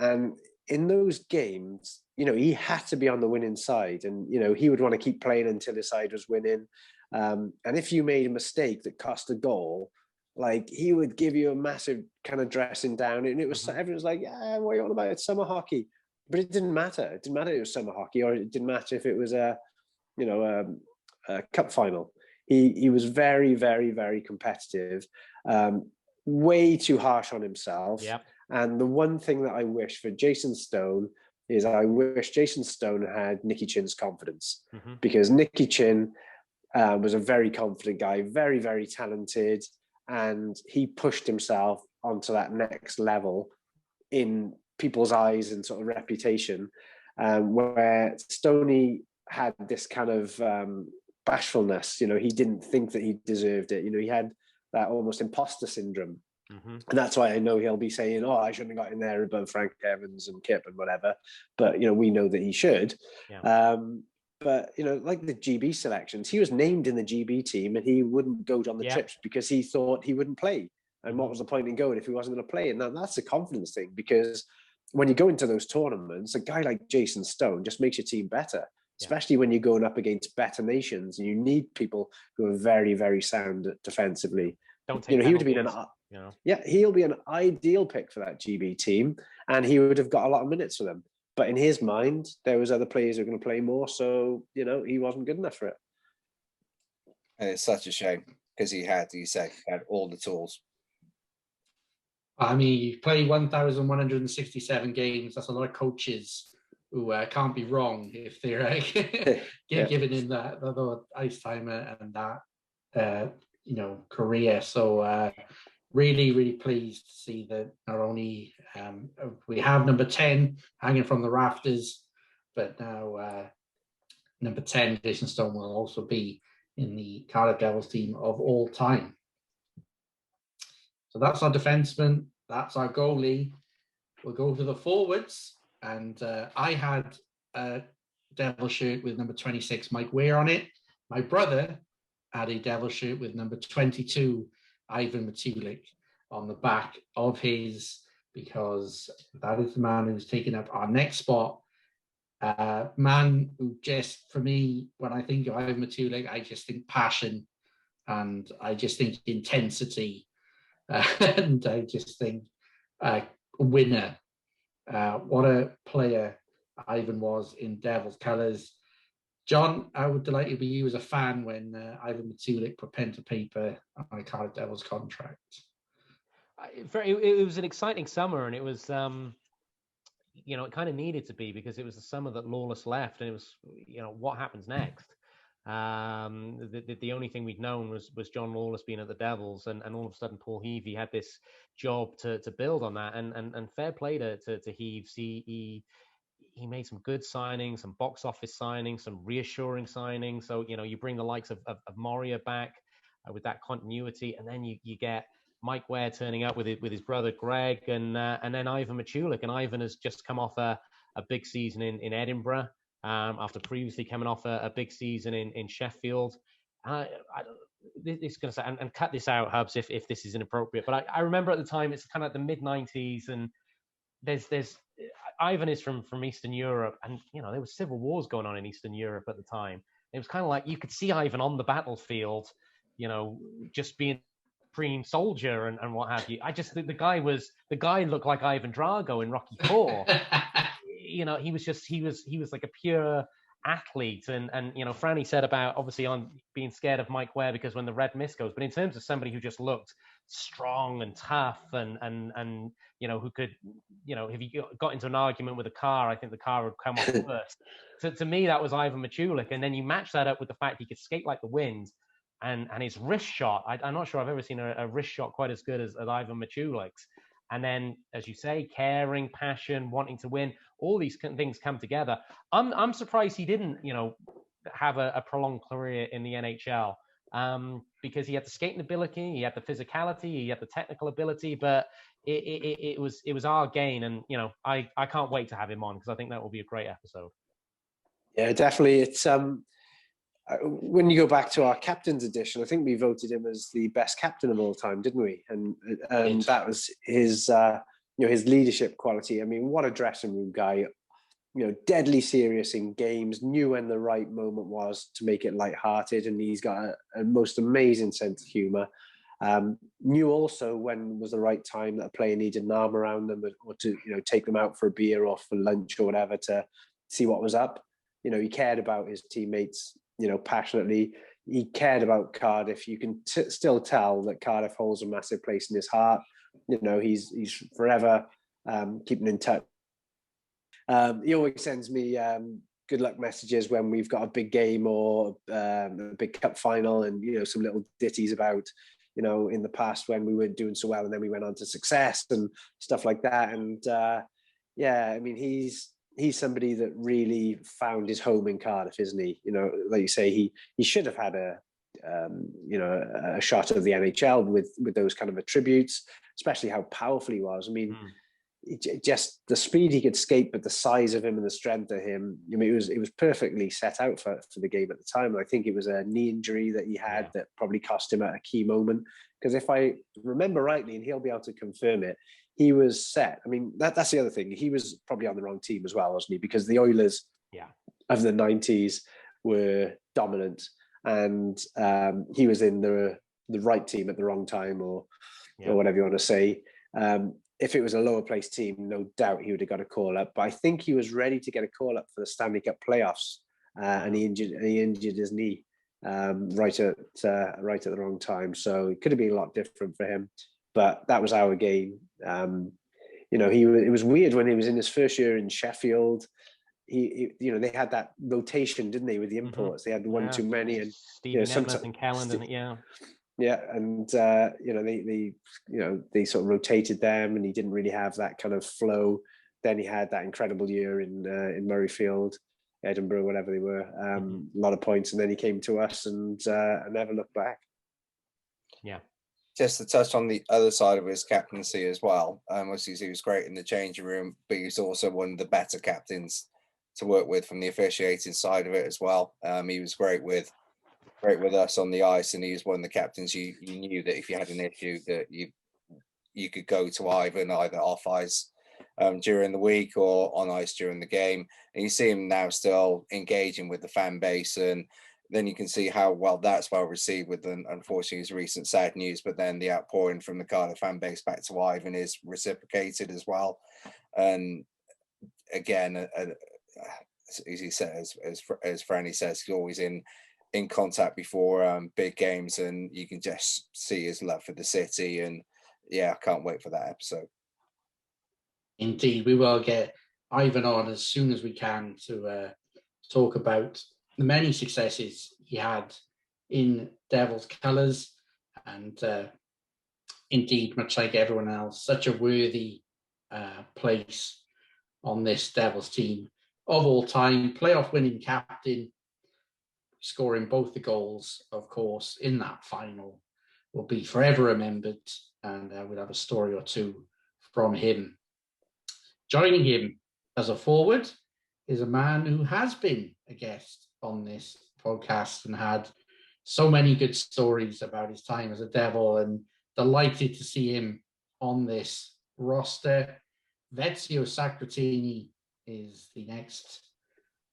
And in those games, he had to be on the winning side, and he would want to keep playing until his side was winning. And if you made a mistake that cost a goal, like, he would give you a massive kind of dressing down, and it was everyone's like, "Yeah, what are you on about? It's summer hockey." But it didn't matter. It didn't matter if it was summer hockey, or it didn't matter if it was a cup final. He was very, very, very competitive. Way too harsh on himself. Yeah. And the one thing that I wish for Jason Stone is I wish Jason Stone had Nicky Chin's confidence, because Nicky Chin was a very confident guy, very, very talented, and he pushed himself onto that next level in people's eyes and sort of reputation, where Stoney had this kind of bashfulness. He didn't think that he deserved it. He had that almost imposter syndrome. And that's why I know he'll be saying, "Oh, I shouldn't have got in there above Frank Evans and Kip and whatever." But we know that he should. Yeah. But like the GB selections, he was named in the GB team, and he wouldn't go on the trips because he thought he wouldn't play. And what was the point in going if he wasn't going to play? And that's a confidence thing, because when you go into those tournaments, a guy like Jason Stone just makes your team better, especially when you're going up against better nations, and you need people who are very, very sound defensively. Don't take he would have been he'll be an ideal pick for that GB team, and he would have got a lot of minutes for them. But in his mind, there was other players who were going to play more, so he wasn't good enough for it. And it's such a shame, because he had all the tools. You play 1,167 games. That's a lot of coaches who can't be wrong if they're given in that ice time and that career. So really, really pleased to see that not only we have number 10 hanging from the rafters, but now number 10, Jason Stone, will also be in the Cardiff Devils team of all time. So that's our defenseman. That's our goalie. We'll go to the forwards. And I had a Devil shirt with number 26, Mike Weir, on it. My brother had a Devil shirt with number 22, Ivan Matulik, on the back of his because that is the man who's taking up our next spot. Man who just, for me, when I think of Ivan Matulik, I just think passion, and I just think intensity, and I just think winner. What a player Ivan was in Devils colours. John, I would delighted with you as a fan when Ivan Matulik put pen to paper on a Cardiff Devils contract. It was an exciting summer, and it was, it kind of needed to be, because it was the summer that Lawless left, and it was, what happens next? The only thing we'd known was John Lawless being at the Devils, and all of a sudden Paul Heavey had this job to build on that, and fair play to Heaves. He made some good signings, some box office signings, some reassuring signings. So, you bring the likes of Moria back with that continuity, and then you get Mike Ware turning up with his brother Greg, and then Ivan Matulik. And Ivan has just come off a big season in Edinburgh, after previously coming off a big season in Sheffield. This is going to say, and cut this out, Hubs, if this is inappropriate, but I remember at the time, it's kind of the mid-90s, and there's Ivan is from Eastern Europe, and there was civil wars going on in Eastern Europe at the time. It was kind of like you could see Ivan on the battlefield, just being supreme soldier and what have you. The guy looked like Ivan Drago in Rocky IV. He was like a pure athlete, and Franny said about obviously on being scared of Mike Ware because when the red mist goes, but in terms of somebody who just looked strong and tough and who could, if he got into an argument with a car, I think the car would come off first. So to me, that was Ivan Matulik. And then you match that up with the fact he could skate like the wind, and his wrist shot. I'm not sure I've ever seen a wrist shot quite as good as Ivan Matulik's. And then, as you say, caring, passion, wanting to win, all these things come together. I'm surprised he didn't, have a prolonged career in the NHL, because he had the skating ability, he had the physicality, he had the technical ability, but it was our gain. And, I can't wait to have him on, because I think that will be a great episode. Yeah, definitely. It's when you go back to our captain's edition, I think we voted him as the best captain of all time, didn't we? And that was his his leadership quality. I mean, what a dressing room guy. Deadly serious in games, knew when the right moment was to make it lighthearted, and he's got a most amazing sense of humor. Knew also when was the right time that a player needed an arm around them, or to take them out for a beer or for lunch or whatever to see what was up. He cared about his teammates, passionately. He cared about Cardiff. You can still tell that Cardiff holds a massive place in his heart. He's forever keeping in touch. He always sends me good luck messages when we've got a big game or a big cup final, and some little ditties about in the past when we weren't doing so well and then we went on to success and stuff like that. And I mean, he's somebody that really found his home in Cardiff, isn't he? Like you say, he should have had a shot of the NHL with those kind of attributes, especially how powerful he was. I mean, just the speed he could skate, but the size of him and the strength of him. I mean, it was perfectly set out for the game at the time. And I think it was a knee injury that he had that probably cost him at a key moment. Because if I remember rightly, and he'll be able to confirm it, he was set. I mean, that's the other thing. He was probably on the wrong team as well, wasn't he? Because the Oilers of the 90s were dominant, and he was in the right team at the wrong time, or whatever you want to say. If it was a lower placed team, no doubt he would have got a call up. But I think he was ready to get a call up for the Stanley Cup playoffs, and he injured his knee right at the wrong time. So it could have been a lot different for him. But that was our game. It was weird when he was in his first year in Sheffield. They had that rotation, didn't they, with the imports? They had one too many, and Stevie Nemeth and Callan, Yeah, and they sort of rotated them, and he didn't really have that kind of flow. Then he had that incredible year in Murrayfield, Edinburgh, whatever they were, a lot of points, and then he came to us and never looked back. Yeah. Just to touch on the other side of his captaincy as well, obviously he was great in the changing room, but he was also one of the better captains to work with from the officiating side of it as well. He was great with us on the ice, and he was one of the captains you knew that if you had an issue that you you could go to Ivan either off ice during the week or on ice during the game, and you see him now still engaging with the fan base, and then you can see how well that's well received with, unfortunately, his recent sad news, but then the outpouring from the Cardiff fan base back to Ivan is reciprocated as well. And again, as he says, as Franny says, he's always in contact before big games, and you can just see his love for the city. And yeah, I can't wait for that episode. Indeed, we will get Ivan on as soon as we can to talk about the many successes he had in Devils colours, and indeed, much like everyone else, such a worthy place on this Devils team of all time. Playoff winning captain, scoring both the goals, of course, in that final, will be forever remembered, and we'll have a story or two from him. Joining him as a forward is a man who has been a guest on this podcast and had so many good stories about his time as a Devil, and delighted to see him on this roster. Ezio Sacratini is the next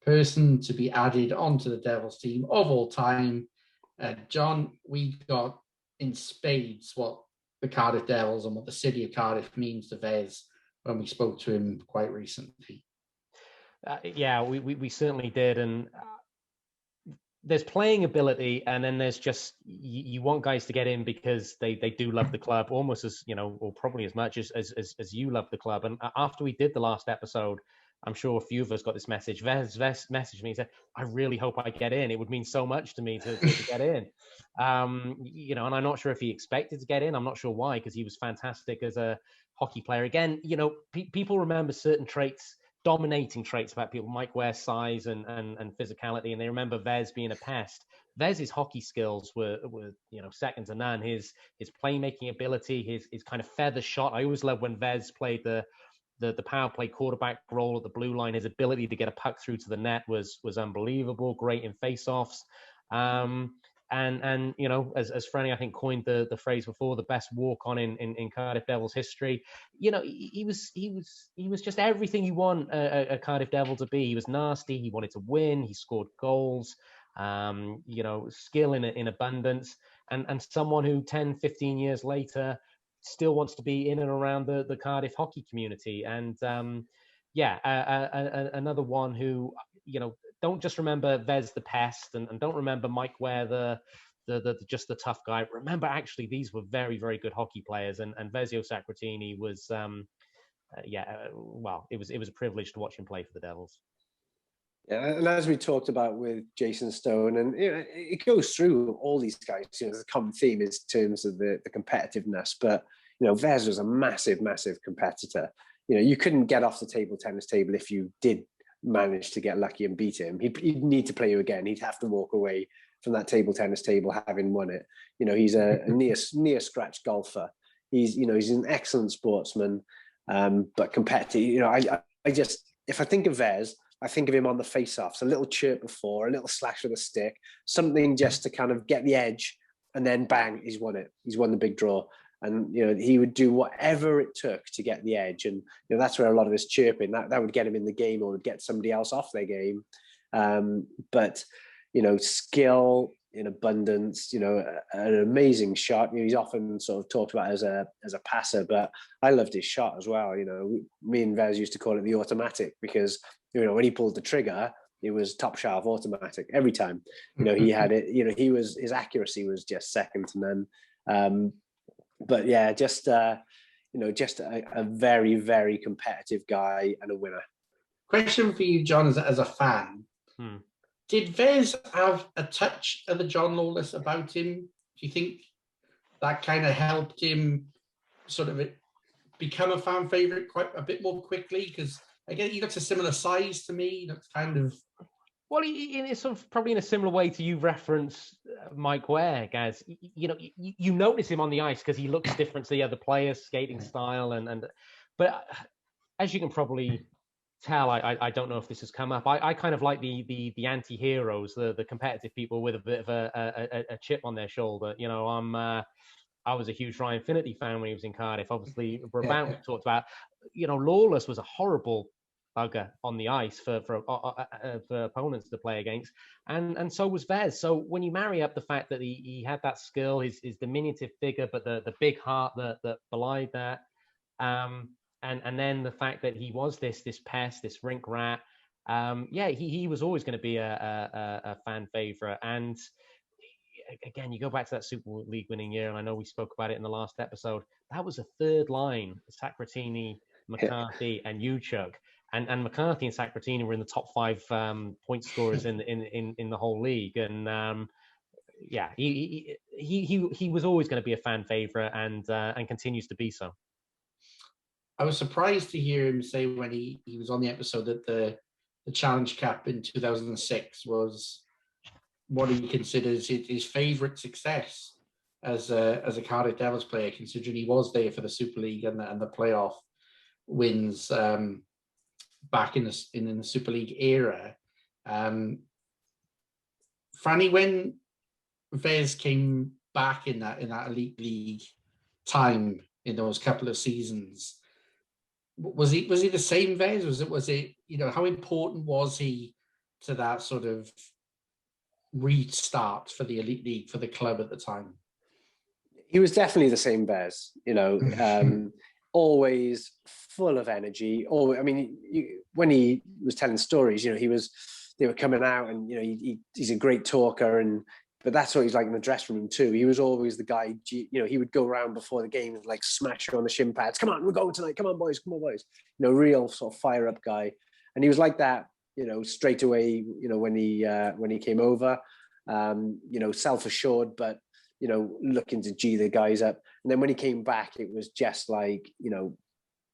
person to be added onto the Devils team of all time. John, we got in spades what the Cardiff Devils and what the city of Cardiff means to Vez when we spoke to him quite recently. Yeah, we certainly did. And there's playing ability, and then there's just, you want guys to get in because they do love the club almost as, or probably as much as you love the club. And after we did the last episode, I'm sure a few of us got this message. Vez messaged me and said, I really hope I get in. It would mean so much to me to get in. And I'm not sure if he expected to get in. I'm not sure why, because he was fantastic as a hockey player. Again, people remember certain traits, dominating traits about people, Mike Ware's size and physicality, and they remember Vez being a pest. Vez's hockey skills were second to none. His playmaking ability, his kind of feather shot. I always loved when Vez played the power play quarterback role at the blue line. His ability to get a puck through to the net was unbelievable. Great in face-offs. And as Franny, I think, coined the phrase before, the best walk-on in Cardiff Devils history. He was just everything you want a Cardiff Devil to be. He was nasty. He wanted to win. He scored goals. Skill in abundance, and someone who 10, 15 years later still wants to be in and around the Cardiff hockey community. And another one who, don't just remember Vez the pest, and don't remember Mike Ware the just the tough guy. Remember, actually, these were very, very good hockey players, and Ezio Sacratini was it was a privilege to watch him play for the Devils. Yeah, and as we talked about with Jason Stone, and it goes through all these guys. The common theme is in terms of the competitiveness. But Vez was a massive, massive competitor. You couldn't get off the tennis table if you did manage to get lucky and beat him. He'd need to play you again. He'd have to walk away from that tennis table having won it. He's a near scratch golfer. He's an excellent sportsman, but competitive. I just, if I think of Vez, I think of him on the face-offs, a little chirp before, a little slash with a stick, something just to kind of get the edge, and then bang, he's won it. He's won the big draw. And, he would do whatever it took to get the edge. And, that's where a lot of his chirping, that would get him in the game or would get somebody else off their game. But skill in abundance, an amazing shot. He's often sort of talked about as a passer, but I loved his shot as well. Me and Vez used to call it the automatic, because when he pulled the trigger, it was top shelf automatic every time. He had it. His accuracy was just second to none. But yeah, just a very, very competitive guy and a winner. Question for you, John, as a fan. Did Vez have a touch of the John Lawless about him? Do you think that kind of helped him sort of become a fan favorite quite a bit more quickly? Because again, he looks a similar size to me. He looks kind of... Well, it's sort of probably in a similar way to you reference Mike Ware, guys. You notice him on the ice because he looks different to the other players, skating style, but as you can probably tell, I don't know if this has come up. I kind of like the anti-heroes, the competitive people with a bit of a chip on their shoulder. I was a huge Ryan Finnerty fan when he was in Cardiff. Obviously, Brabant talked about, Lawless was a horrible bugger on the ice for opponents to play against, and so was Vez. So when you marry up the fact that he had that skill, his diminutive figure, but the big heart that belied that, and then the fact that he was this pest, this rink rat, he was always going to be a fan favorite. And again, you go back to that Super League winning year, and I know we spoke about it in the last episode. That was a third line: Sacratini, McCarthy, and Uchuk. And McCarthy and Sacratini were in the top 5 point scorers in the whole league. And he was always going to be a fan favorite, and continues to be so. I was surprised to hear him say when he was on the episode that the Challenge Cup in 2006 was what he considers his favourite success as a Cardiff Devils player, considering he was there for the Super League and the playoff wins back in the Super League era. Franny, when Vez came back in that Elite League time in those couple of seasons, was he the same Vez? Was it how important was he to that sort of restart for the Elite League for the club at the time? He was definitely the same Vez, always full of energy. When he was telling stories, they were coming out, and he's a great talker, but that's what he's like in the dressing room too. He was always the guy, he would go around before the game and like smash you on the shin pads. Come on, we're going tonight. Come on, boys. Real sort of fire up guy. And he was like that, straight away, when he came over, self-assured, but, looking to G the guys up. And then when he came back, it was just like,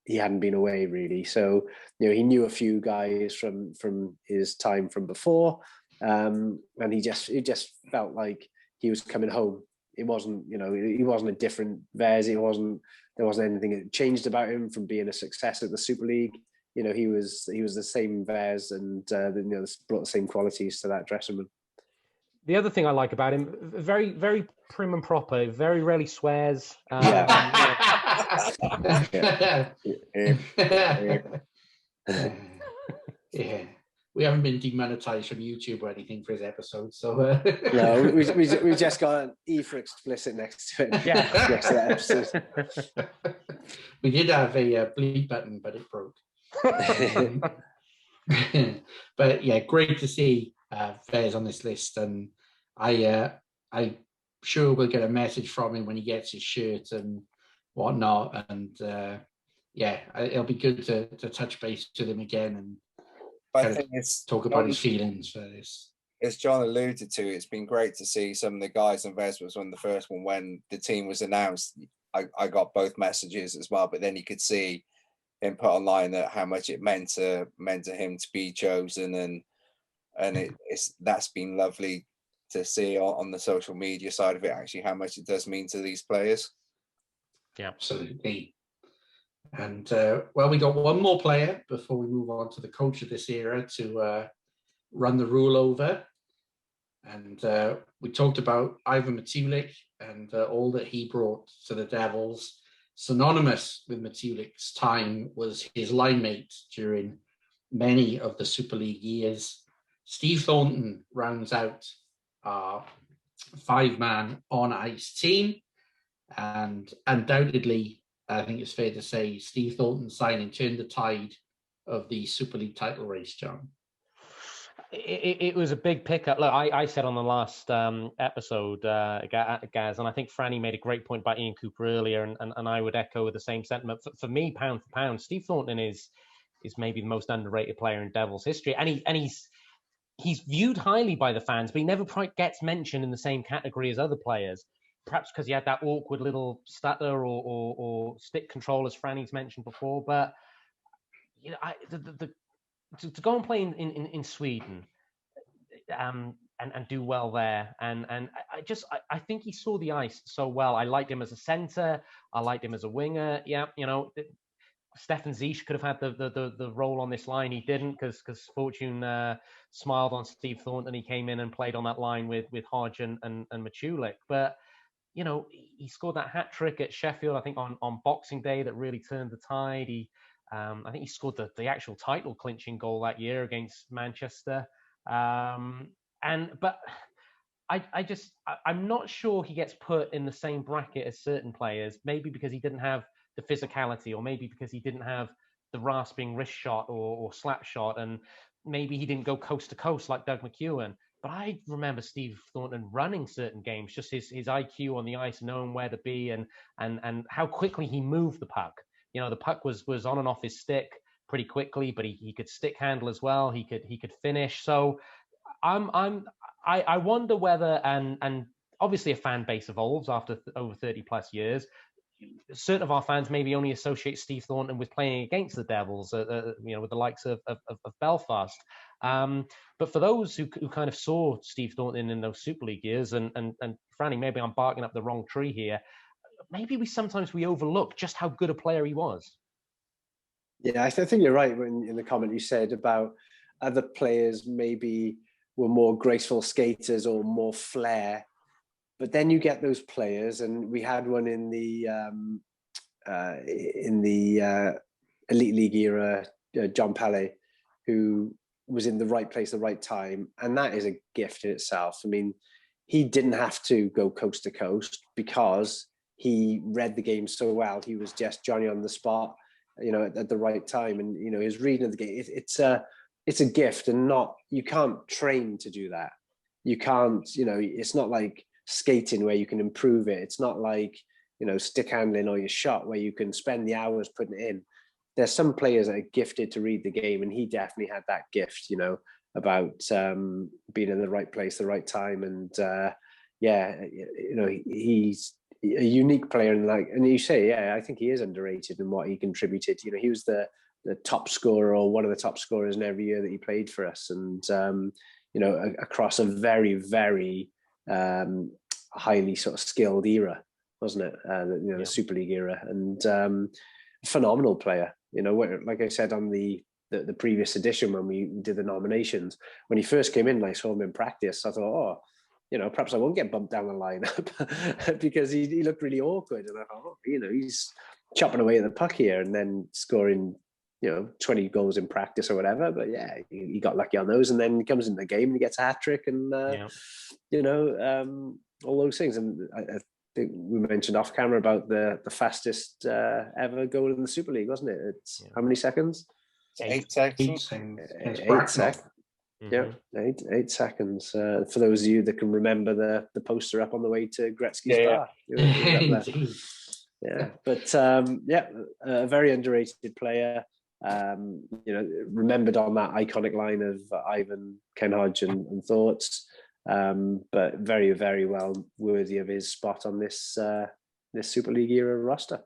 he hadn't been away really. So, he knew a few guys from his time from before. And it just felt like he was coming home. It wasn't, he wasn't a different Vez. There wasn't anything that changed about him from being a success at the Super League. He was the same Vez, and brought the same qualities to that dressing room. The other thing I like about him, very, very prim and proper, very rarely swears. Yeah. We haven't been demonetized from YouTube or anything for his episode, so no, we just got an E for explicit next to it. Yeah, next to that episode. We did have a bleep button, but it broke. But yeah, great to see Vez on this list, and I sure we'll get a message from him when he gets his shirt and whatnot, and it'll be good to touch base with him again and I think talk about his feelings for this. As John alluded to, it's been great to see some of the guys, and Vez was one of the first one when the team was announced. I got both messages as well, but then you could see him put online that how much it meant to him to be chosen, and that's been lovely to see on the social media side of it, actually, how much it does mean to these players. Yeah, absolutely. And we got one more player before we move on to the coach of this era to run the rule over. And we talked about Ivan Matulik and all that he brought to the Devils. Synonymous with Matulik's time was his line mate during many of the Super League years. Steve Thornton rounds out our 5-man on-ice team. And undoubtedly, I think it's fair to say Steve Thornton's signing turned the tide of the Super League title race, John. It was a big pickup. Look, I said on the last episode, Gaz, and I think Franny made a great point about Ian Cooper earlier, and I would echo the same sentiment. For me, pound for pound, Steve Thornton is maybe the most underrated player in Devils history, and he's viewed highly by the fans, but he never quite gets mentioned in the same category as other players. Perhaps because he had that awkward little stutter or stick control, as Franny's mentioned before. But to go and play in Sweden and do well there, and I think he saw the ice so well. I liked him as a center. I liked him as a winger. Yeah, Stefan Ziesch could have had the role on this line. He didn't because Fortune smiled on Steve Thornton. He came in and played on that line with Hodge and Matulik. But you know, he scored that hat trick at Sheffield, I think on Boxing Day, that really turned the tide. I think he scored the actual title clinching goal that year against Manchester. But I'm not sure he gets put in the same bracket as certain players, maybe because he didn't have the physicality, or maybe because he didn't have the rasping wrist shot or slap shot, and maybe he didn't go coast to coast like Doug McEwen. But I remember Steve Thornton running certain games, just his IQ on the ice, knowing where to be, and how quickly he moved the puck. You know, the puck was on and off his stick pretty quickly, but he could stick handle as well. He could finish. So I wonder whether, and obviously a fan base evolves after over 30 plus years. Certain of our fans maybe only associate Steve Thornton with playing against the Devils, you know, with the likes of Belfast. But for those who kind of saw Steve Thornton in those Super League years, and Franny, maybe I'm barking up the wrong tree here, maybe sometimes we overlook just how good a player he was. Yeah, I think you're right when in the comment you said about other players maybe were more graceful skaters or more flair. But then you get those players, and we had one in the Elite League era, John Pele, who was in the right place at the right time, and that is a gift in itself. I mean, he didn't have to go coast to coast because he read the game so well. He was just Johnny on the spot, you know, at the right time, and you know, his reading of the game. It's a gift, and you can't train to do that. You can't, you know, it's not like skating where you can improve it. It's not like, you know, stick handling or your shot where you can spend the hours putting it in. There's some players that are gifted to read the game, and he definitely had that gift, you know, about being in the right place, the right time. And you know, he's a unique player, and you say, yeah, I think he is underrated in what he contributed. You know, he was the top scorer, or one of the top scorers in every year that he played for us, and you know, across a very, very highly sort of skilled era, wasn't it? You know, the Super League era, and phenomenal player. You know, like I said on the previous edition when we did the nominations, when he first came in, and I saw him in practice, I thought, oh, you know, perhaps I won't get bumped down the lineup because he looked really awkward, and I thought, oh, you know, he's chopping away at the puck here, and then scoring, you know, 20 goals in practice or whatever. But yeah, he got lucky on those, and then he comes into the game and he gets a hat trick, and you know, all those things. And I think we mentioned off camera about the fastest ever goal in the Super League, wasn't it? It's how many seconds? 8 seconds. 8 seconds. Yeah, 8 seconds. For those of you that can remember the poster up on the way to Gretzky's bar. Yeah, but a very underrated player. You know, remembered on that iconic line of Ivan, Ken Hodge, and Thoughts. But very, very well worthy of his spot on this Super League era roster.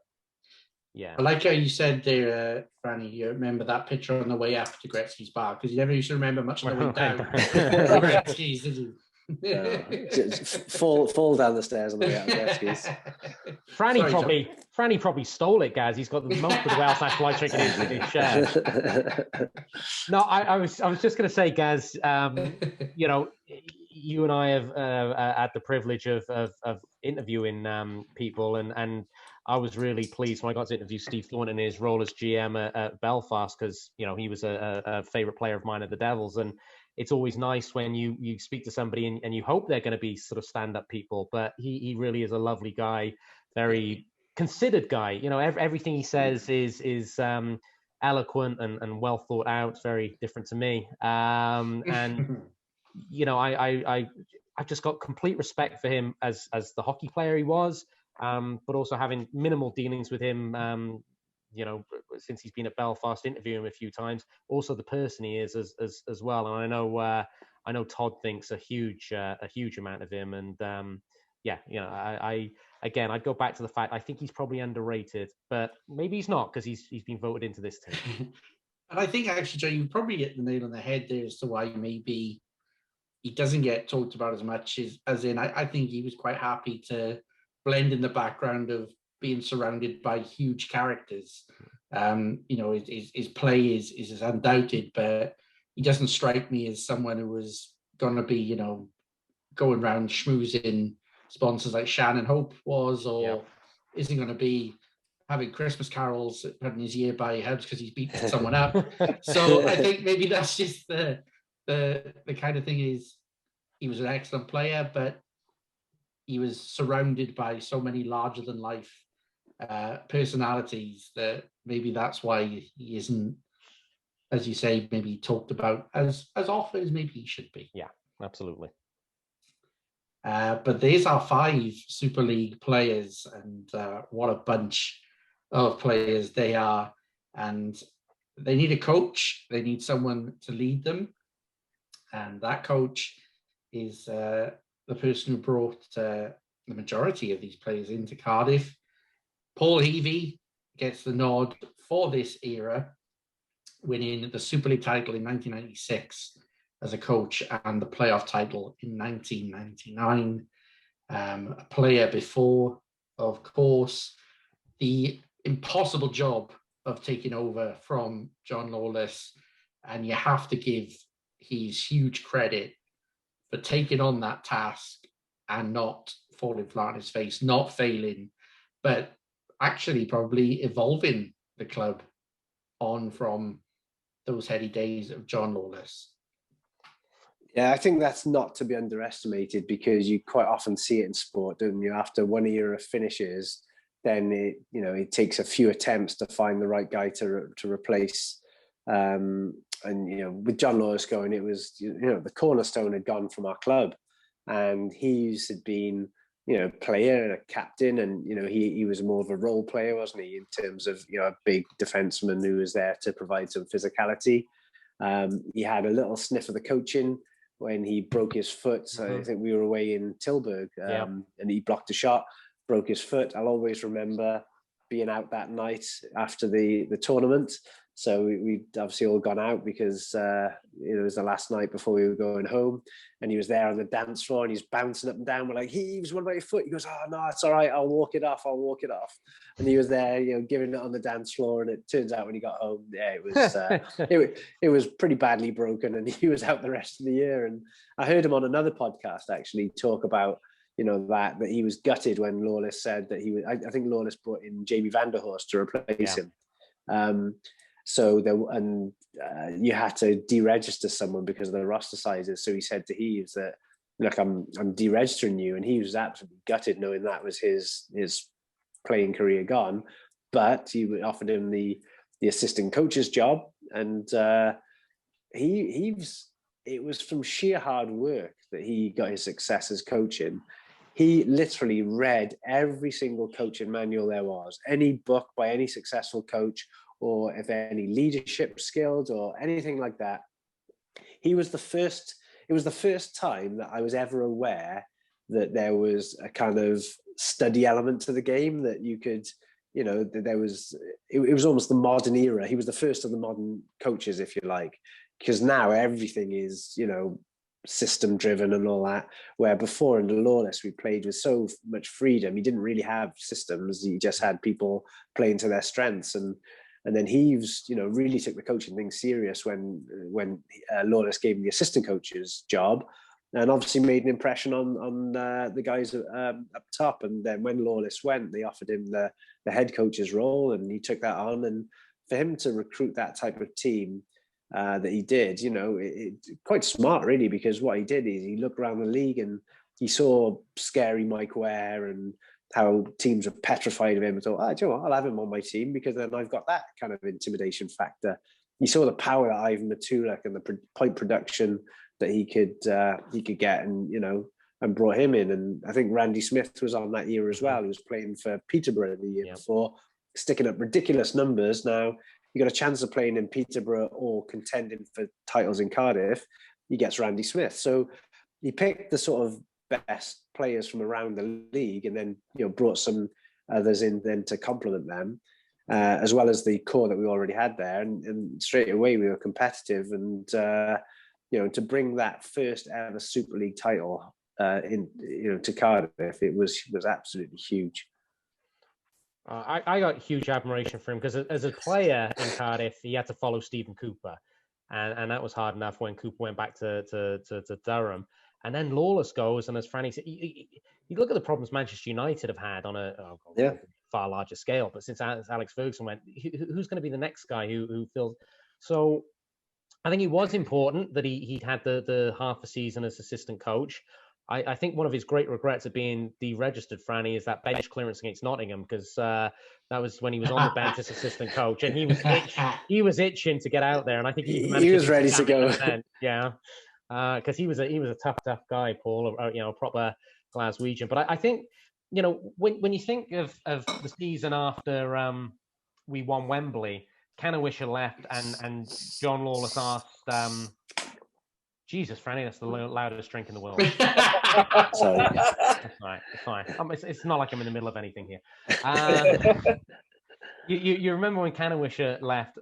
Yeah, I like how you said there, Franny. You remember that picture on the way up to Gretzky's bar, because you never used to remember much on the way down. Gretzky's, did you? Fall down the stairs on the way out of Gretzky's. Franny probably stole it, guys. He's got the most of the Welsh national light drinking in his share. No, I was just going to say, Gaz, you know, you and I have had the privilege of interviewing people, and I was really pleased when I got to interview Steve Thornton in his role as GM at Belfast, because, you know, he was a favourite player of mine at the Devils, and it's always nice when you speak to somebody and you hope they're going to be sort of stand-up people, but he really is a lovely guy, very considered guy. You know, everything he says is eloquent and well thought out. It's very different to me, and you know, I've just got complete respect for him as the hockey player he was, but also having minimal dealings with him, you know, since he's been at Belfast, interviewing him a few times. Also, the person he is as well. And I know Todd thinks a huge amount of him. And yeah, you know, I'd go back to the fact I think he's probably underrated, but maybe he's not, because he's been voted into this team. And I think actually, Joe, you probably hit the nail on the head there as to why maybe he doesn't get talked about as much as in. I think he was quite happy to blend in the background of being surrounded by huge characters. You know, his play is undoubted, but he doesn't strike me as someone who was going to be, you know, going around schmoozing sponsors like Shannon Hope was, or is he going to be having Christmas carols putting his ear by helps because he's beaten someone up? So I think maybe that's just the kind of thing is he was an excellent player, but he was surrounded by so many larger than life personalities that maybe that's why he isn't, as you say, maybe talked about as often as maybe he should be. Yeah, absolutely. But there's our 5 Super League players, and what a bunch of players they are. And they need a coach. They need someone to lead them. And that coach is the person who brought the majority of these players into Cardiff. Paul Heavey gets the nod for this era, winning the Super League title in 1996 as a coach and the playoff title in 1999. A player before, of course, the impossible job of taking over from John Lawless. And you have to give his huge credit for taking on that task and not falling flat on his face, not failing, but actually probably evolving the club on from those heady days of John Lawless. Yeah, I think that's not to be underestimated, because you quite often see it in sport, don't you? After one era finishes, then it takes a few attempts to find the right guy to replace. And with John Lawless going, it was the cornerstone had gone from our club, and Hughes had been player and a captain, and he was more of a role player, wasn't he, in terms of a big defenseman who was there to provide some physicality. He had a little sniff of the coaching when he broke his foot. So I think we were away in Tilburg, and he blocked a shot, broke his foot. I'll always remember being out that night after the tournament. So we'd obviously all gone out because it was the last night before we were going home, and he was there on the dance floor and he's bouncing up and down. We're like, Heaves, what about your foot? He goes, oh no, it's all right, I'll walk it off. And he was there, giving it on the dance floor. And it turns out when he got home, it was it was pretty badly broken, and he was out the rest of the year. And I heard him on another podcast actually talk about that he was gutted when Lawless said that he was. I think Lawless brought in Jamie Vanderhorst to replace him. So you had to deregister someone because of the roster sizes. So he said to Heaves that, look, I'm deregistering you, and he was absolutely gutted knowing that was his playing career gone. But he offered him the assistant coach's job, and it was from sheer hard work that he got his success as coaching. He literally read every single coaching manual there was, any book by any successful coach, or if any leadership skills or anything like that. It was the first time that I was ever aware that there was a kind of study element to the game, that you could, that there was, it was almost the modern era. He was the first of the modern coaches, if you like, because now everything is, system driven and all that, where before in the Lawless we played with so much freedom. He didn't really have systems. He just had people playing to their strengths. And then Heaves, really took the coaching thing serious when Lawless gave him the assistant coach's job, and obviously made an impression on the guys up top. And then when Lawless went, they offered him the head coach's role, and he took that on. And for him to recruit that type of team that he did, quite smart really, because what he did is he looked around the league and he saw scary Mike Ware and how teams are petrified of him, and thought, do you know what, I'll have him on my team because then I've got that kind of intimidation factor. You saw the power that Ivan Matulak and the point production that he could get, and brought him in. And I think Randy Smith was on that year as well. He was playing for Peterborough the year before, sticking up ridiculous numbers. Now you got a chance of playing in Peterborough or contending for titles in Cardiff. He gets Randy Smith, so he picked the sort of best players from around the league, and then brought some others in then to complement them, as well as the core that we already had there, and straight away we were competitive. And to bring that first ever Super League title to Cardiff, it was absolutely huge. I got huge admiration for him because as a player in Cardiff, he had to follow Stephen Cooper, and that was hard enough when Cooper went back to Durham. And then Lawless goes, and as Franny said, he you look at the problems Manchester United have had on a far larger scale, but since Alex Ferguson went, who's going to be the next guy who fills? So I think it was important that he had the half a season as assistant coach. I think one of his great regrets of being deregistered, Franny, is that bench clearance against Nottingham, because that was when he was on the bench as assistant coach, and he was itching to get out there, and I think he was ready to go. Yeah, because he was a tough guy, Paul, a proper Glaswegian. But I think, when you think of the season after we won Wembley, Canawisha left, and John Lawless asked. Jesus, Franny, that's the loudest drink in the world. Sorry. That's right. It's fine. It's not like I'm in the middle of anything here. You remember when Canawisha left,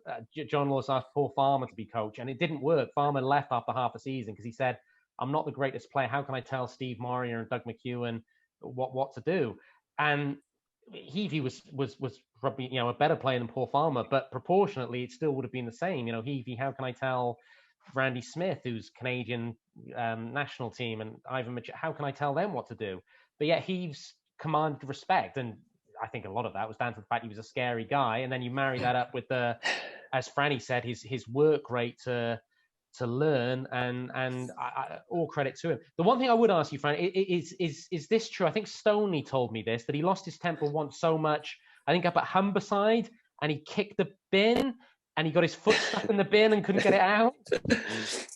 John Lawless asked Paul Farmer to be coach, and it didn't work. Farmer left after half a season because he said, I'm not the greatest player. How can I tell Steve Morier and Doug McEwen what to do? And Heavey was probably a better player than Paul Farmer, but proportionately it still would have been the same. Heavey, how can I tell Randy Smith, who's Canadian national team, and Ivan Mitchell, how can I tell them what to do? But yet Heaves commanded respect, and I think a lot of that was down to the fact he was a scary guy. And then you marry that up with as Franny said, his work rate to learn, and all credit to him. The one thing I would ask you, Franny, is this true? I think Stoney told me this, that he lost his temper once so much, I think up at Humberside, and he kicked the bin, and he got his foot stuck in the bin and couldn't get it out.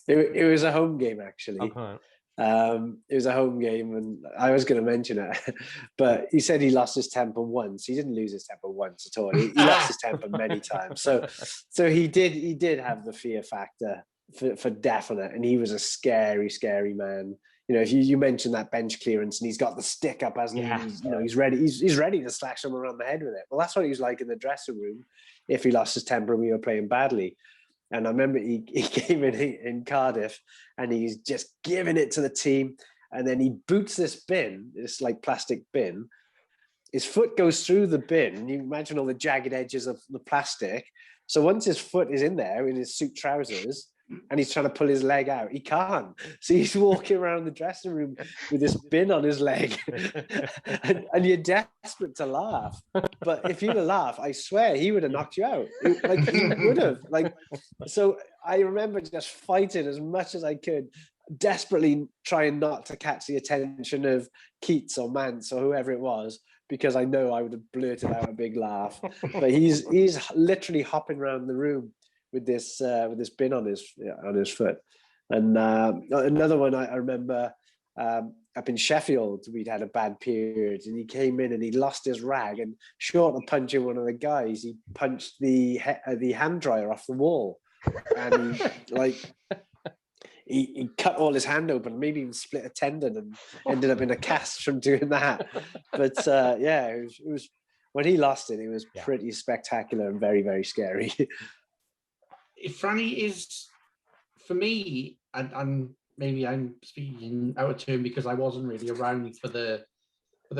It was a home game, actually. Okay. It was a home game, and I was going to mention it, but he said he lost his temper once. He didn't lose his temper once at all. He lost his temper many times. So he did have the fear factor for definite, and he was a scary man. If you mentioned that bench clearance, and he's got the stick up, hasn't he? He's ready. He's ready to slash someone around the head with it. Well, that's what he was like in the dressing room if he lost his temper and we were playing badly. And I remember he came in Cardiff, and he's just giving it to the team, and then he boots this bin, this like plastic bin. His foot goes through the bin, and you imagine all the jagged edges of the plastic. So once his foot is in there in his suit trousers, and he's trying to pull his leg out, he can't. So he's walking around the dressing room with this bin on his leg, and you're desperate to laugh. But if you'd have laughed, I swear he would have knocked you out. He would have. So I remember just fighting as much as I could, desperately trying not to catch the attention of Keats or Mance or whoever it was, because I know I would have blurted out a big laugh. But he's literally hopping around the room with this bin on his foot. And another one I remember, up in Sheffield, we'd had a bad period, and he came in and he lost his rag, and short of punching one of the guys, he punched the hand dryer off the wall, and he cut all his hand open, maybe even split a tendon, and ended up in a cast from doing that. But it was when he lost it was pretty spectacular and very, very scary. Franny is, for me, and maybe I'm speaking out of turn because I wasn't really around for the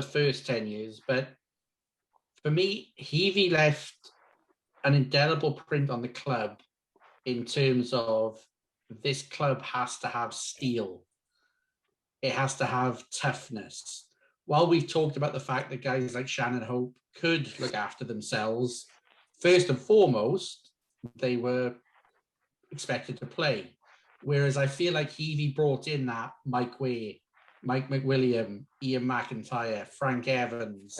first 10 years, but for me, Heavey left an indelible print on the club in terms of this club has to have steel. It has to have toughness. While we've talked about the fact that guys like Shannon Hope could look after themselves, first and foremost, they were expected to play. Whereas I feel like Heavey brought in that Mike Way, Mike McWilliam, Ian McIntyre, Frank Evans.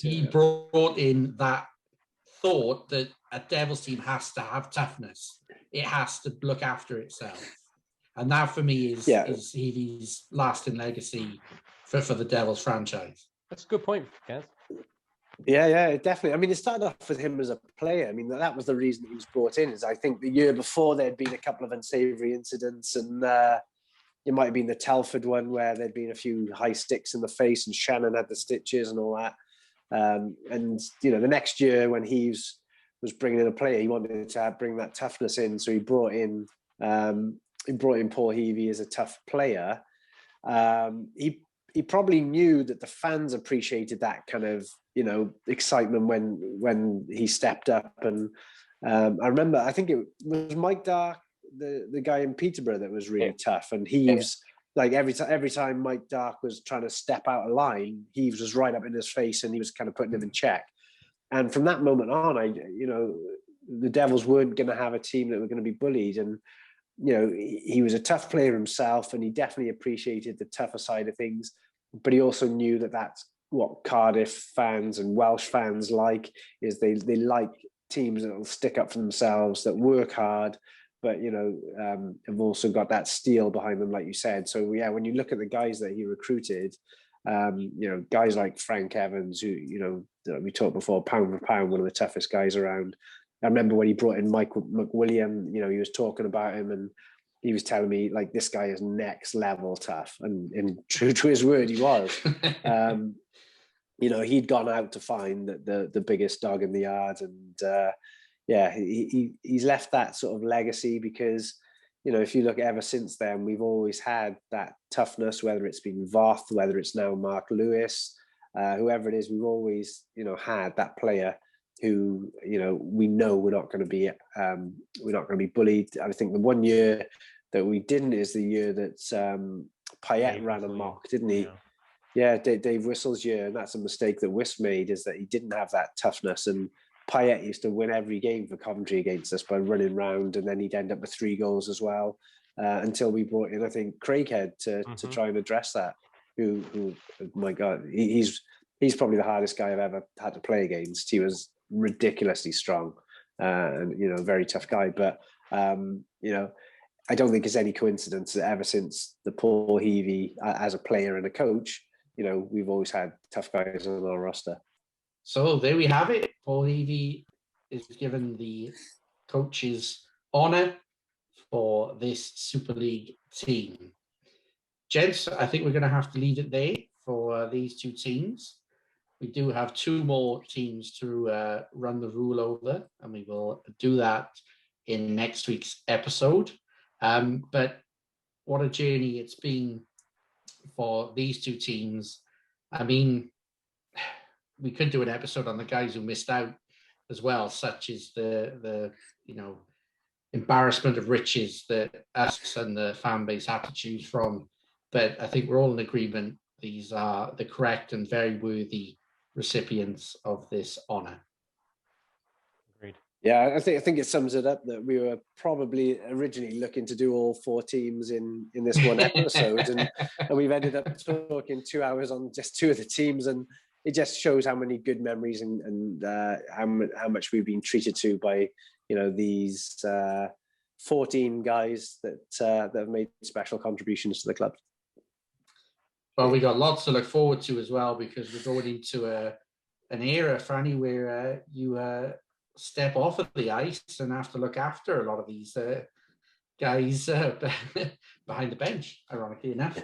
He brought in that thought that a Devils team has to have toughness. It has to look after itself. And that for me is Heavey's lasting legacy for the Devils franchise. That's a good point, Gaz. Yeah, definitely. I mean, it started off with him as a player. I mean, that was the reason he was brought in. Is I think the year before there'd been a couple of unsavoury incidents, and it might have been the Telford one where there'd been a few high sticks in the face, and Shannon had the stitches and all that. And the next year when he was bringing in a player, he wanted to bring that toughness in, so he brought in Paul Heavey as a tough player. He probably knew that the fans appreciated that kind of excitement when he stepped up. And I remember, I think it was Mike Dark, the guy in Peterborough, that was really tough, and Heaves like every time Mike Dark was trying to step out of line, he was right up in his face and he was kind of putting him in check. And from that moment on, the Devils weren't going to have a team that were going to be bullied. And, he was a tough player himself, and he definitely appreciated the tougher side of things. But he also knew that that's what Cardiff fans and Welsh fans like, is they like teams that will stick up for themselves, that work hard, but, have also got that steel behind them, like you said. So, yeah, when you look at the guys that he recruited, guys like Frank Evans, who, we talked before, pound for pound, one of the toughest guys around. I remember when he brought in Mike McWilliam, he was talking about him and he was telling me, like, this guy is next level tough. And true to his word, he was. He'd gone out to find the biggest dog in the yard. And, he's left that sort of legacy because, if you look ever since then, we've always had that toughness, whether it's been Voth, whether it's now Mark Lewis, whoever it is, we've always, had that player who, we know we're not going to be bullied. I think the one year that we didn't is the year that Payet ran amok, didn't he? Yeah, Dave Whistle's year, and that's a mistake that Whist made, is that he didn't have that toughness. And Payet used to win every game for Coventry against us by running round, and then he'd end up with 3 goals as well, until we brought in, I think, Craighead to try and address that. Who my God, he's probably the hardest guy I've ever had to play against. He was ridiculously strong, and very tough guy. But I don't think it's any coincidence that ever since the Paul Heavey as a player and a coach, we've always had tough guys on our roster. So there we have it. Paul Heavey is given the coach's honour for this Super League team. Gents, I think we're going to have to leave it there for these 2 teams. We do have 2 more teams to run the rule over, and we will do that in next week's episode. But what a journey it's been for these 2 teams. I mean, we could do an episode on the guys who missed out as well, such as the embarrassment of riches that us and the fan base had to choose from. But I think we're all in agreement these are the correct and very worthy recipients of this honour. Agreed. Yeah, I think it sums it up that we were probably originally looking to do all 4 teams in this one episode, and we've ended up talking 2 hours on just 2 of the teams, and it just shows how many good memories and how much we've been treated to by these 14 guys that have made special contributions to the club. Well, we got lots to look forward to as well, because we're going into an era, Franny, where you step off of the ice and have to look after a lot of these guys behind the bench, ironically enough.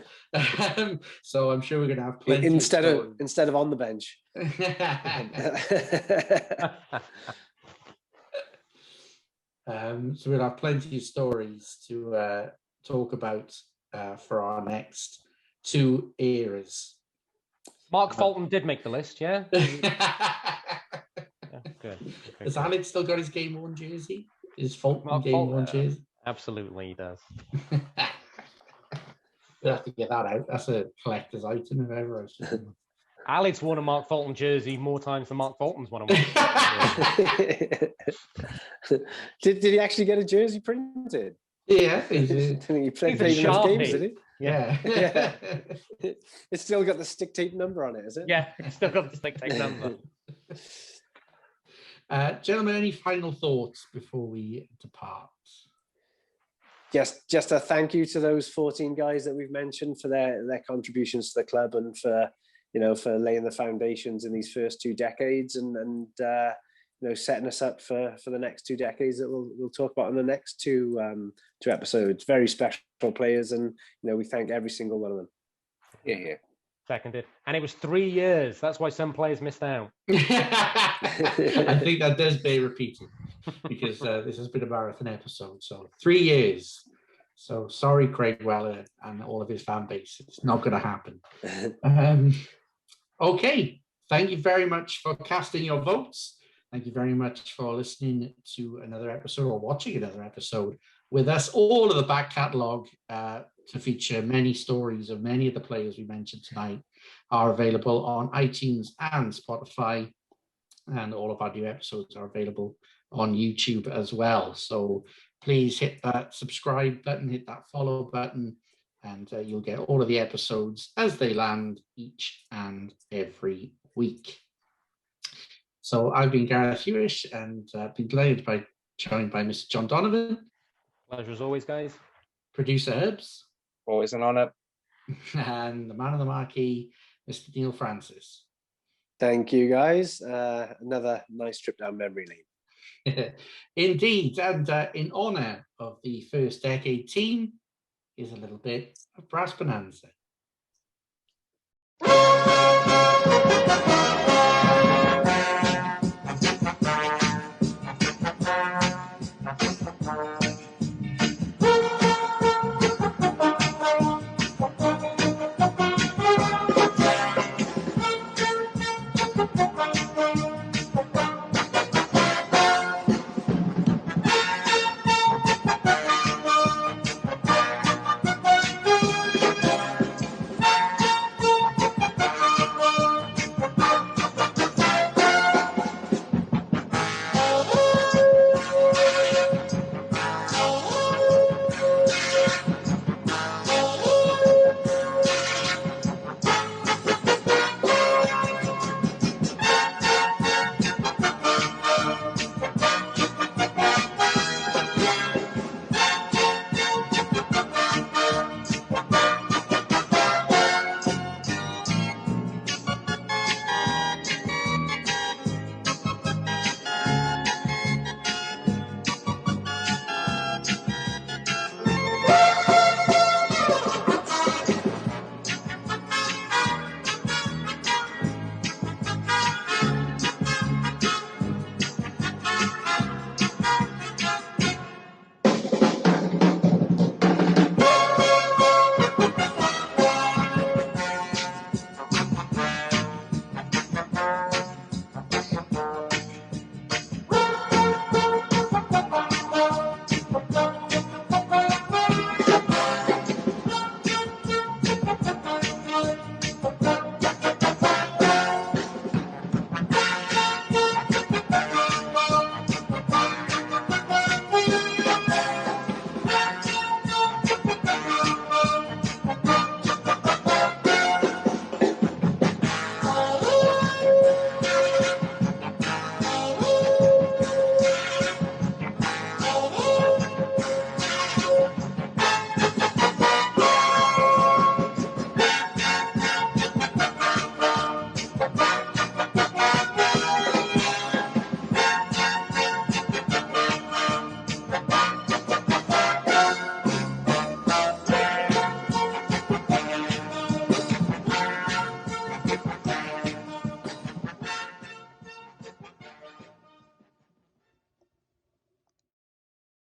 So I'm sure we're going to have plenty instead of on the bench. So we'll have plenty of stories to talk about for our next 2 eras. Mark Fulton did make the list, yeah? Good. Okay, Has Alex still got his game worn jersey? Is Fulton game worn jersey? Absolutely, he does. We'll have to get that out. That's a collector's item, if ever. Alex won a Mark Fulton jersey more times than Mark Fulton's won a Did he actually get a jersey printed? Yeah, he played enough games, did he? Yeah. It's still got the stick tape number on it, is it? Yeah, it's still got the stick tape number. Gentlemen, any final thoughts before we depart? Just a thank you to those 14 guys that we've mentioned for their contributions to the club, and for laying the foundations in these first 2 decades, and setting us up for the next 2 decades that we'll talk about in the next two episodes. Very special players, and we thank every single one of them. Yeah. Seconded. And it was 3 years. That's why some players missed out. I think that does bear repeating, because this has been a marathon episode. So 3 years. So sorry, Craig Weller and all of his fan base. It's not going to happen. Okay. Thank you very much for casting your votes. Thank you very much for listening to another episode or watching another episode with us. All of the back catalogue to feature many stories of many of the players we mentioned tonight are available on iTunes and Spotify, and all of our new episodes are available on YouTube as well. So please hit that subscribe button, hit that follow button, and you'll get all of the episodes as they land each and every week. So I've been Gareth Hewish, and been joined by Mr. John Donovan. Pleasure as always, guys. Producer Herbs. Always an honour. And the man of the marquee, Mr. Neil Francis. Thank you, guys. Another nice trip down memory lane. Indeed, and in honour of the first decade team, is a little bit of Brass Bonanza.